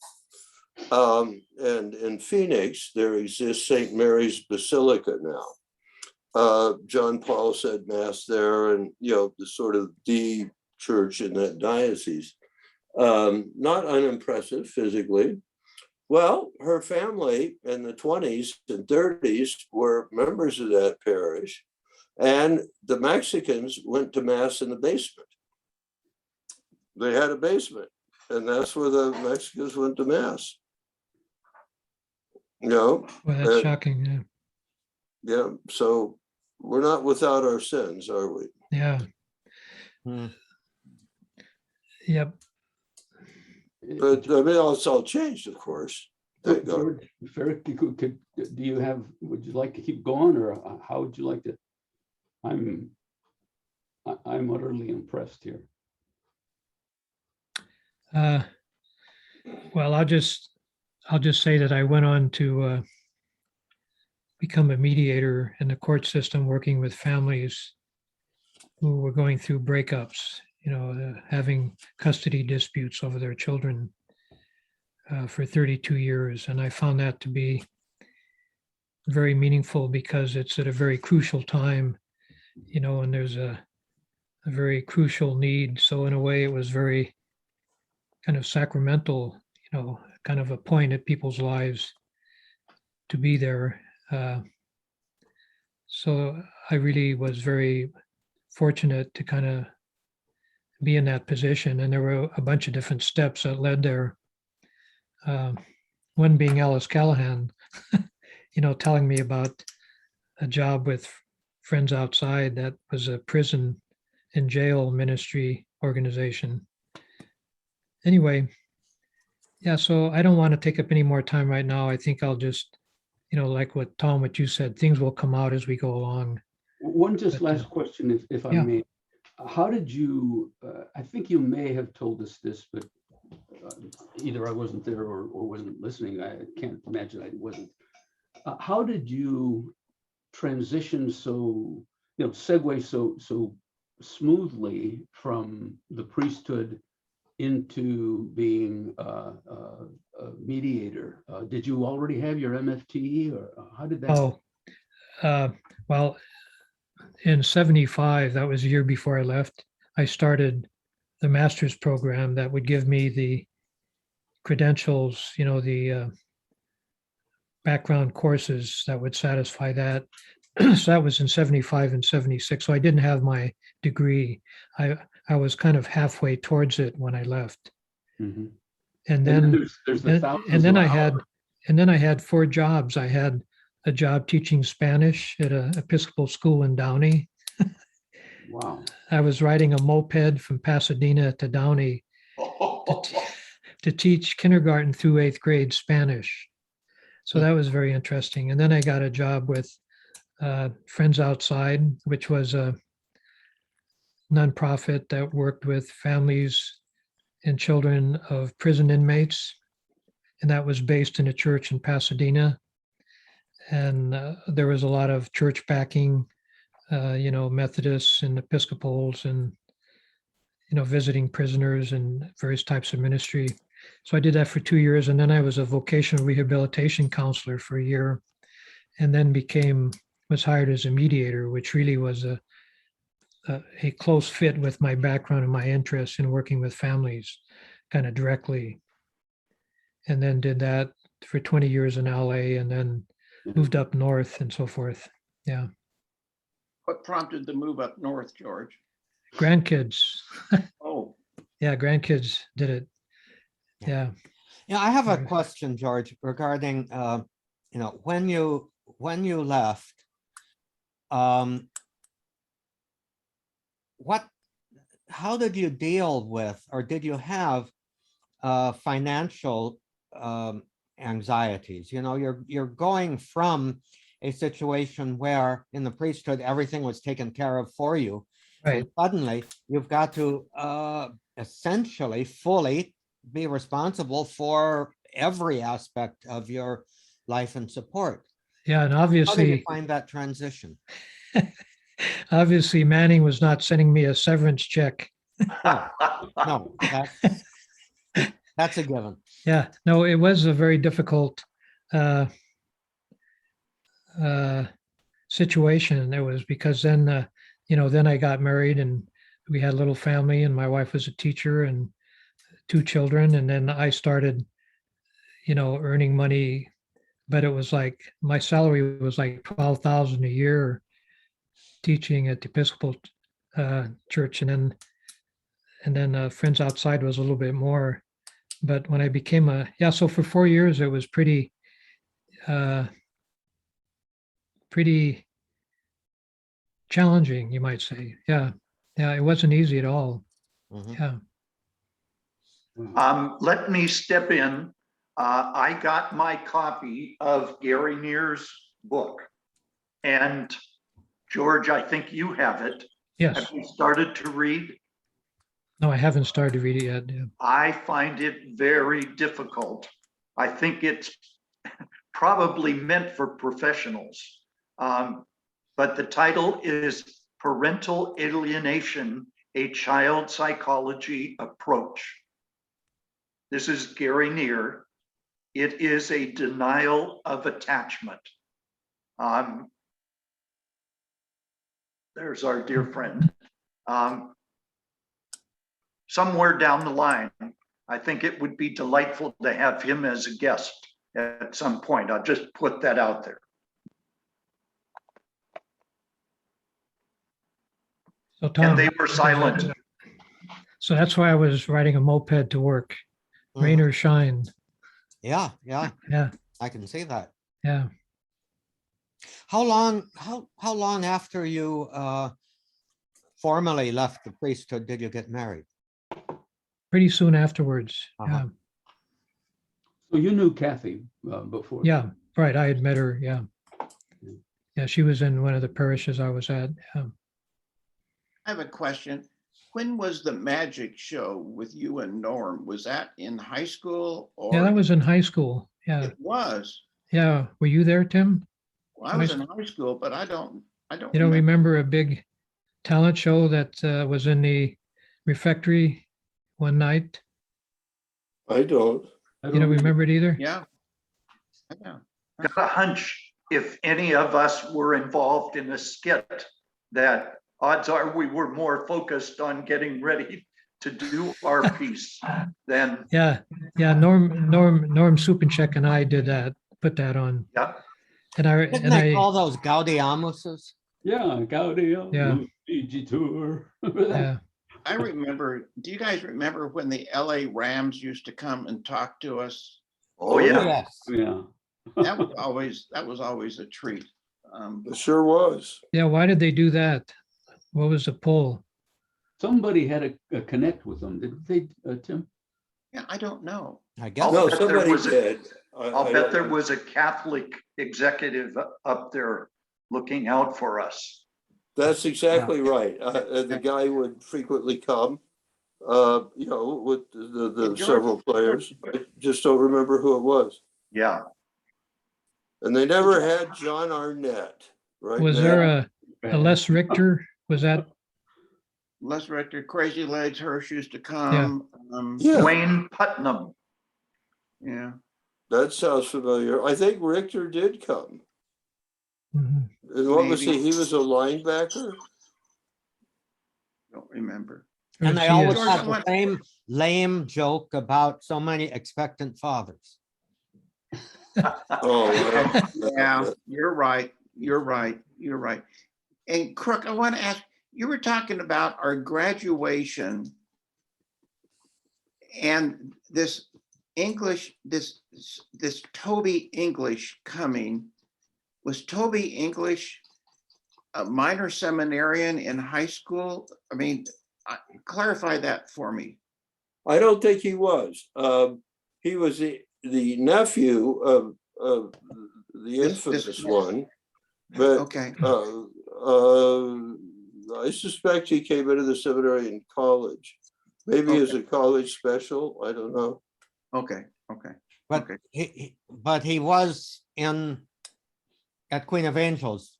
And in Phoenix, there exists St. Mary's Basilica now. John Paul said mass there, and the sort of the church in that diocese. Not unimpressive physically. Well, her family in the 20s and 30s were members of that parish, and the Mexicans went to mass in the basement. They had a basement, and that's where the Mexicans went to mass. Well, that's shocking. Yeah, so we're not without our sins, are we? Yeah. Mm. Yep. But I mean, it's all changed, of course. Thank God. George, would you like to keep going, or how would you like to? I'm utterly impressed here. Well, I'll just say that I went on to become a mediator in the court system, working with families who were going through breakups, having custody disputes over their children for 32 years. And I found that to be very meaningful, because it's at a very crucial time, and there's a very crucial need. So in a way, it was very kind of sacramental, kind of a point at people's lives to be there. So I really was very fortunate to kind of be in that position. And there were a bunch of different steps that led there. One being Alice Callahan, telling me about a job with Friends Outside that was a prison and jail ministry organization. Anyway, yeah, so I don't want to take up any more time right now. I think I'll just, like what you said, things will come out as we go along. One just But, last question, if I yeah. may. How did you, I think you may have told us this, but either I wasn't there or wasn't listening. I can't imagine I wasn't. How did you transition segue so smoothly from the priesthood into being a mediator? Did you already have your MFT, or how did that? Well, in 75, that was a year before I left, I started the master's program that would give me the credentials, the background courses that would satisfy that. So that was in 75 and 76. So I didn't have my degree. I was kind of halfway towards it when I left. Mhm. And then there's the thousands and then of I had 4 jobs. I had a job teaching Spanish at an Episcopal school in Downey. Wow. I was riding a moped from Pasadena to Downey to teach kindergarten through 8th grade Spanish. So that was very interesting. And then I got a job with Friends Outside, which was a nonprofit that worked with families and children of prison inmates. And that was based in a church in Pasadena. And there was a lot of church backing, Methodists and Episcopals and visiting prisoners and various types of ministry. So I did that for 2 years, and then I was a vocational rehabilitation counselor for a year, and then was hired as a mediator, which really was a close fit with my background and my interest in working with families kind of directly. And then did that for 20 years in LA, and then moved up north and so forth. Yeah. What prompted the move up north, George? Grandkids. Oh, Yeah, grandkids did it. Yeah. Yeah, I have a Right. question, George, regarding, when you left, how did you deal with, or did you have financial anxieties? You're going from a situation where in the priesthood, everything was taken care of for you. Right. And suddenly you've got to essentially fully be responsible for every aspect of your life and support. Yeah. And How did you obviously, find that transition? obviously Manning was not sending me a severance check. No, that's a given. Yeah, no, it was a very difficult situation. It was because then, then I got married and we had a little family, and my wife was a teacher and 2 children. And then I started, earning money, but it was like my salary was like 12,000 a year teaching at the Episcopal church, and then Friends Outside was a little bit more. But when I became so for 4 years, it was pretty challenging, you might say. Yeah. Yeah. It wasn't easy at all. Mhm. Yeah. Let me step in. I got my copy of Gary Neer's book. And George, I think you have it. Yes. Have you started to read? No, I haven't started to read it yet. Yeah. I find it very difficult. I think it's probably meant for professionals. But the title is Parental Alienation, a Child Psychology Approach. This is Gary Neer. It is a denial of attachment. There's our dear friend. Somewhere down the line, I think it would be delightful to have him as a guest at some point. I'll just put that out there. So Tom, And they were silent. so that's why I was riding a moped to work, Mhm. rain or shine. Yeah, Yeah. I can see that. Yeah. How long after you formally left the priesthood did you get married? Pretty soon afterwards. Uh-huh. So you knew Kathy before? Yeah. Right. I had met her. Yeah. Yeah. She was in one of the parishes I was at. Yeah. I have a question. When was the magic show with you and Norm? Was that in high school or? Yeah, that was in high school. Yeah. It was. Yeah. Were you there, Tim? Well, I was in high school, but I don't. You don't remember a big talent show that was in the refectory one night? I don't. You don't remember it either? Yeah. Yeah. Got a hunch if any of us were involved in a skit, that odds are we were more focused on getting ready to do our piece than, Yeah. Yeah. Norm Supanchek and I did that, put that on. yeah. Didn't they call those Gaudiamuses? Yeah, Gaudium. Yeah. Tour. Yeah. I remember, do you guys remember when the LA Rams used to come and talk to us? Oh, yeah. Yes. Yeah. That was always a treat. It sure was. Yeah. Why did they do that? What was the pull? Somebody had a connect with them, didn't they, Tim? Yeah, I don't know. I guess. I'll No, bet there somebody was a- did. I'll I bet don't there know. was a Catholic executive up there looking out for us. That's exactly right. The guy would frequently come, with the George- several players. I just don't remember who it was. Yeah. And they never had John Arnett, right? Was now. there a Les Richter? Was that Les Rector, Crazy Legs, Hirsch used to come. Yeah, Wayne Putnam. Yeah, that sounds familiar. I think Richter did come. Mhm. And what was he? Maybe. He was a linebacker? don't remember. And they He always is- George, have I the want- same lame joke about so many expectant fathers. Oh, wow. Yeah, you're right. You're right. You're right. And Crook, I want to ask, you were talking about our graduation and this English, this Toby English coming. Was Toby English a minor seminarian in high school? I mean, clarify that for me. I don't think he was. He was the nephew of the This- infamous one, but Okay, I suspect he came into the seminary in college. Maybe as a college special, I don't know. okay, okay. But Okay. but he was at Queen of Angels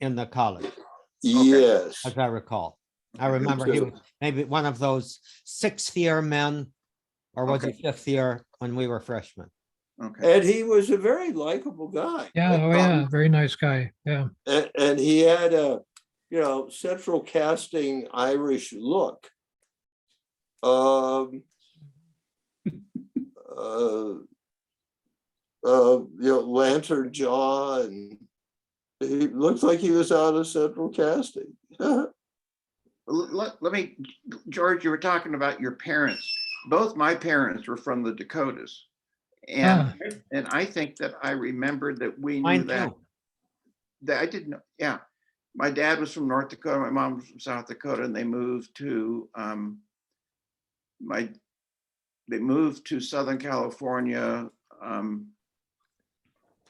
in the college, Yes, as I recall. I remember he too. was maybe one of those 6th-year men, or was he Okay. 5th year when we were freshmen? Okay, and he was a very likable guy. Yeah, I oh thought. yeah, very nice guy. Yeah. And he had a, central casting Irish look. Lantern jaw, and he looked like he was out of central casting. let me, George, you were talking about your parents. Both my parents were from the Dakotas. And I think that I remembered that we knew Mine that. too. That I didn't know, yeah. My dad was from North Dakota, my mom was from South Dakota, and they moved to Southern California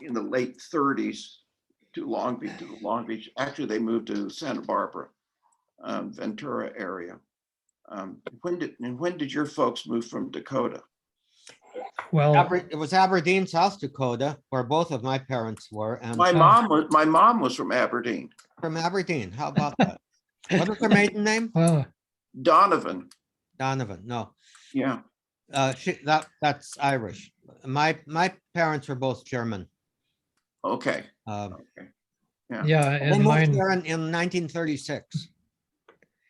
in the late 30s to Long Beach. Actually, they moved to Santa Barbara, Ventura area. When did your folks move from Dakota? Well, It was Aberdeen, South Dakota, where both of my parents were, and My mom was from Aberdeen. from Aberdeen. How about that? What is her maiden name? well, Donovan, Donovan. No, yeah. that's Irish. My parents were both German. Okay. They yeah, and moved mine, here in 1936.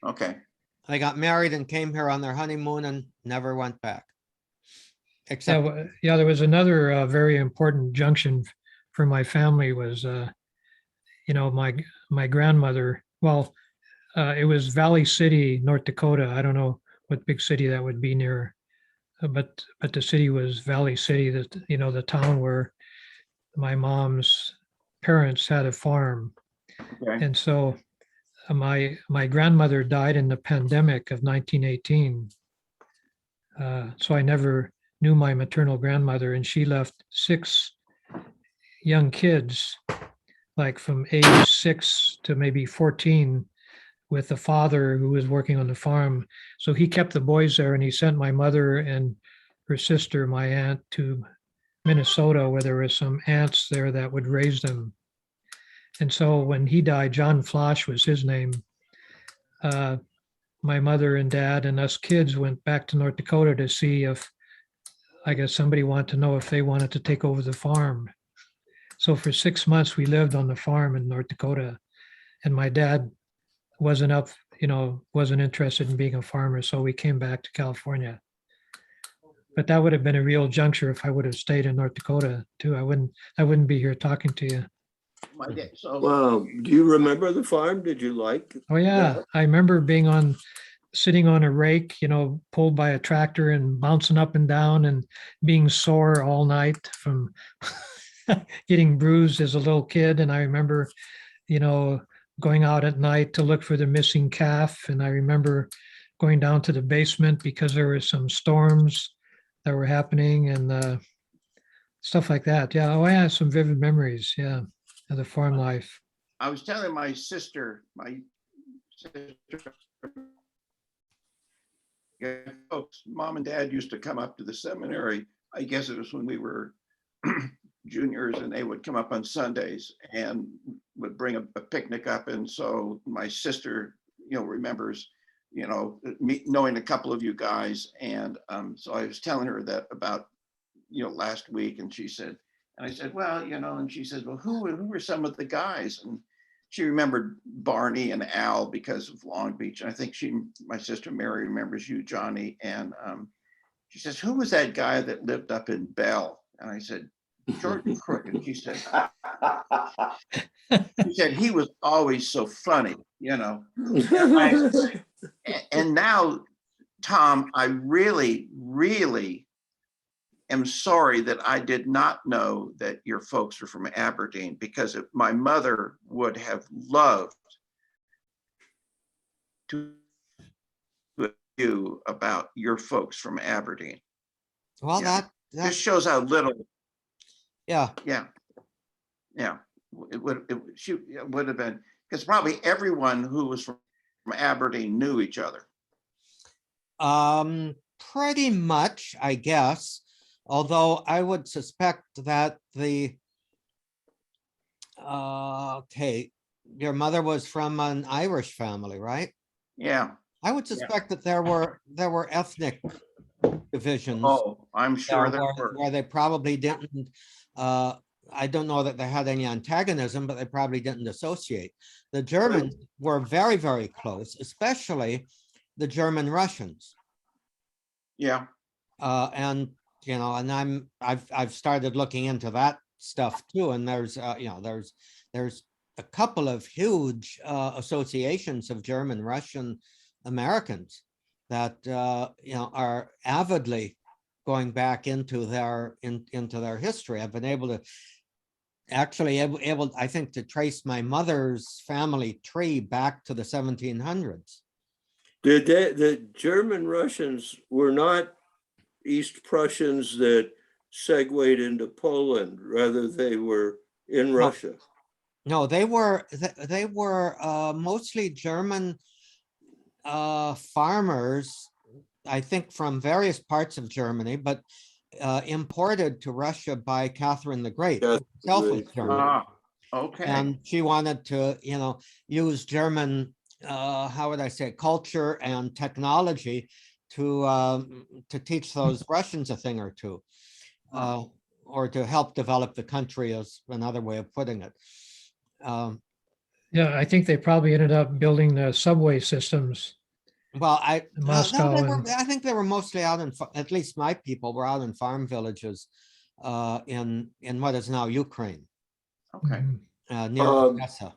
Okay. They got married and came here on their honeymoon and never went back. yeah, Except there was another very important junction for my family was, my grandmother, well, it was Valley City, North Dakota. I don't know what big city that would be near, but the city was Valley City, the town where my mom's parents had a farm. Okay. And so my grandmother died in the pandemic of 1918. So I never knew my maternal grandmother, and she left 6 young kids, like from age 6 to maybe 14, with a father who was working on the farm. So he kept the boys there, and he sent my mother and her sister, my aunt, to Minnesota, where there were some aunts there that would raise them. And so when he died, John Flosh was his name. My mother and dad and us kids went back to North Dakota to see if, I guess somebody wanted to know if they wanted to take over the farm. So for 6 months, we lived on the farm in North Dakota. And my dad wasn't interested in being a farmer. So we came back to California. But that would have been a real juncture if I would have stayed in North Dakota too. I wouldn't be here talking to you. My dad, so Wow. Do you remember the farm? Did you like? Oh yeah, I remember sitting on a rake, pulled by a tractor and bouncing up and down and being sore all night from getting bruised as a little kid. And I remember, going out at night to look for the missing calf. And I remember going down to the basement because there were some storms that were happening and stuff like that. Yeah. Oh, I have some vivid memories. Yeah. Of the farm life. I was telling my sister, folks, mom and dad used to come up to the seminary. I guess it was when we were juniors, and they would come up on Sundays and would bring a picnic up. And so my sister remembers, me knowing a couple of you guys. And so I was telling her that about, last week, and she said, and I said, well, and she says, well, who were some of the guys? And she remembered Barney and Al because of Long Beach. And I think my sister Mary remembers you, Johnny. And she says, who was that guy that lived up in Bell? And I said, Jordan Crook. And she said, he was always so funny, And now, Tom, I really, really am sorry that I did not know that your folks are from Aberdeen, because my mother would have loved to you about your folks from Aberdeen. Well, Yeah. that This shows how little. yeah. Yeah. It would have been, because probably everyone who was from Aberdeen knew each other. Pretty much, I guess. Although I would suspect that okay, your mother was from an Irish family, right? Yeah. I would suspect that there were ethnic divisions. Oh, I'm sure there were. Where they probably didn't, I don't know that they had any antagonism, but they probably didn't associate. The Germans were very, very close, especially the German Russians. Yeah. And I've started looking into that stuff too. And there's a couple of huge associations of German Russian Americans that are avidly going back into their history. I've been able to actually I think to trace my mother's family tree back to the 1700s. The German Russians were not East Prussians that segued into Poland, rather they were in Russia. No, they were mostly German farmers, I think from various parts of Germany, but imported to Russia by Catherine the Great. Herself was German. Okay. And she wanted to, use German, how would I say, culture and technology to teach those Russians a thing or two, or to help develop the country, is another way of putting it. Yeah, I think they probably ended up building the subway systems. Well, In Moscow I think they were mostly out at least my people were out in farm villages in what is now Ukraine, Okay. near Odessa.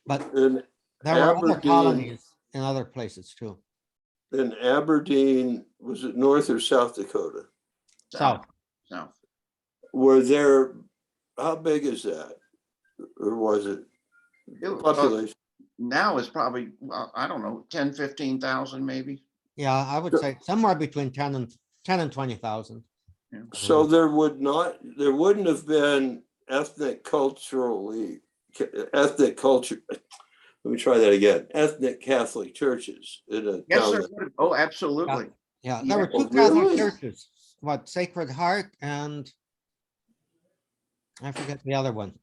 But In there were other Aberdeen- colonies in other places too. In Aberdeen, was it North or South Dakota? South. Were there, how big is that? Or was it population? Now it's probably, well, I don't know, 10, 15,000 maybe. Yeah, I would say somewhere between 10 and 20,000. Yeah. So there wouldn't have been ethnic culture. Let me try that again. Ethnic Catholic churches in a Yes, town. there would. Oh, absolutely. Yeah, there were Yeah. two Catholic Really? churches, what, Sacred Heart and I forget the other one.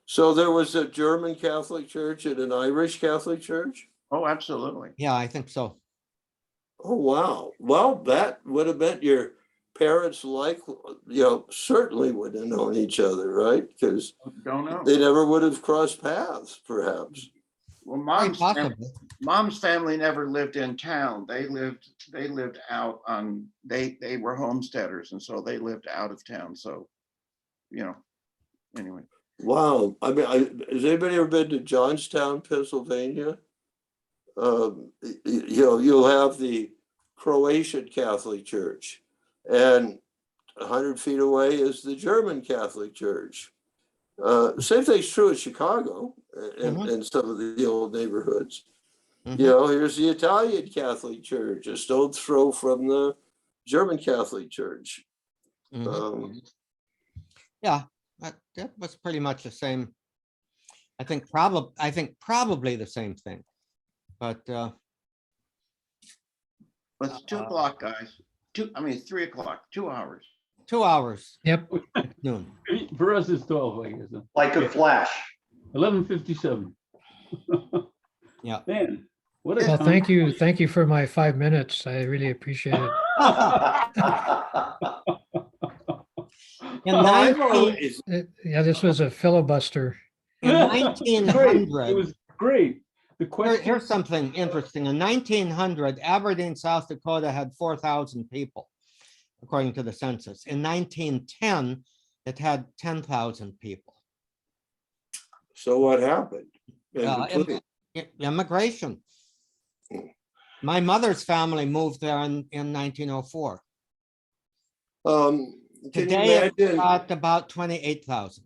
So there was a German Catholic church and an Irish Catholic church? Oh, absolutely. Yeah, I think so. Oh, wow. Well, that would have meant your parents certainly would have known each other, right? Because Don't know. they never would have crossed paths, perhaps. Well, Quite possibly. mom's family never lived in town. They lived out on, they were homesteaders, and so they lived out of town. So, anyway. Wow. I mean, has anybody ever been to Johnstown, Pennsylvania? You'll have the Croatian Catholic Church, and 100 feet away is the German Catholic Church. Same thing's true in Chicago and some of the old neighborhoods. Mhm. Here's the Italian Catholic Church, a stone's throw from the German Catholic Church. Mhm. Yeah, that was pretty much the same. I think probably the same thing, but It's 2 o'clock, guys. 3 o'clock, 2 hours. 2 hours. Yep. Noon. For us, it's 12, I guess. Like a flash. 11:57. Man, what a Well, time. thank you for my 5 minutes. I really appreciate it. In I've 19 always, Yeah, this was a filibuster. in Great. It 1900, was great. The question, here's something interesting. In 1900, Aberdeen, South Dakota had 4,000 people, according to the census. In 1910, it had 10,000 people. so what happened? In Uh, between? Immigration. My mother's family moved there in 1904. Can you Today, it's imagine, at about 28,000.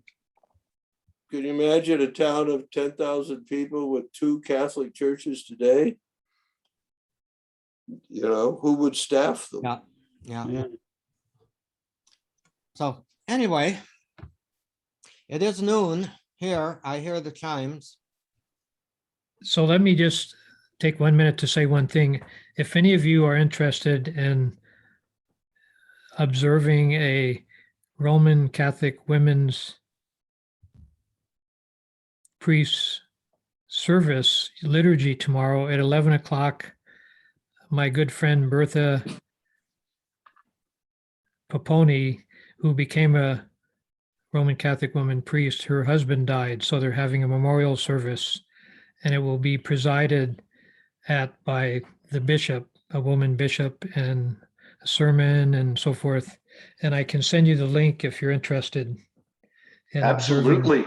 can you imagine a town of 10,000 people with 2 Catholic churches today? You know, who would staff them? Yeah, yeah. Yeah. So anyway, it is noon here. I hear the chimes. So let me just take 1 minute to say one thing. If any of you are interested in observing a Roman Catholic women's priest service liturgy tomorrow at 11 o'clock, my good friend Bertha Poponi, who became a Roman Catholic woman priest, her husband died, so they're having a memorial service, and it will be presided at by the bishop, a woman bishop, and a sermon and so forth. And I can send you the link if you're interested in observing, Absolutely.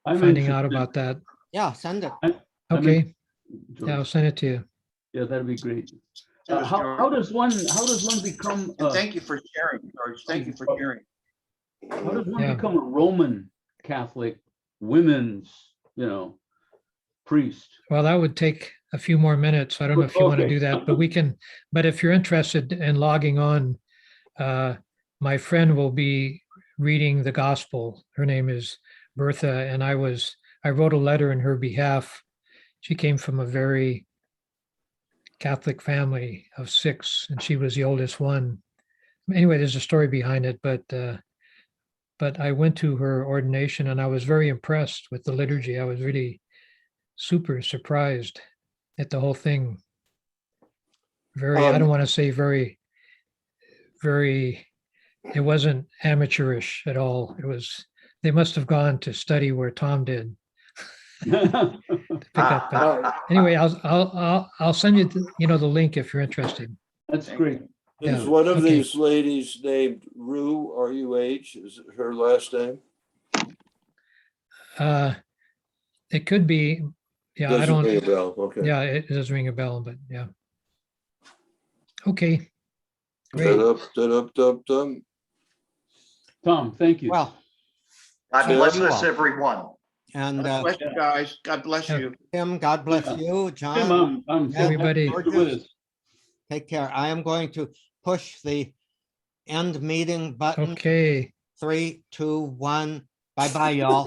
I'm finding out interested. about that. Yeah, send it. I'm Okay, in- yeah, I'll George. send it to you. Yeah, that'd be great. George. How does one become, And thank you for sharing, George. Thank you for sharing. how does one Yeah. become a Roman Catholic women's, priest? Well, that would take a few more minutes. I don't know if you want to Okay. do that, but we can, but if you're interested in logging on, my friend will be reading the gospel. Her name is Bertha, and I wrote a letter in her behalf. She came from a very Catholic family of 6, and she was the oldest one. Anyway, there's a story behind it, but I went to her ordination and I was very impressed with the liturgy. I was really super surprised at the whole thing. I don't want to say very, it wasn't amateurish at all. They must have gone to study where Tom did to pick up. But anyway, I'll send you, the link if you're interested. That's great. Is Yeah, one of okay. these ladies named Rue, R-U-H, is it her last name? It could be, yeah, I Doesn't ring a don't, bell, okay. yeah, it does ring a bell, but yeah. Okay, great. Da-dup-da-dup-dup-dum. Tom, thank you. Well, God Yeah. bless You us, all. everyone. and God bless you guys. God bless Yeah. you. Tim, God bless Yeah. you. Tim, John, I'm so Everybody. happy you're with us. take care. I am going to push the end meeting button. Okay. 3, 2, 1. Bye-bye, y'all.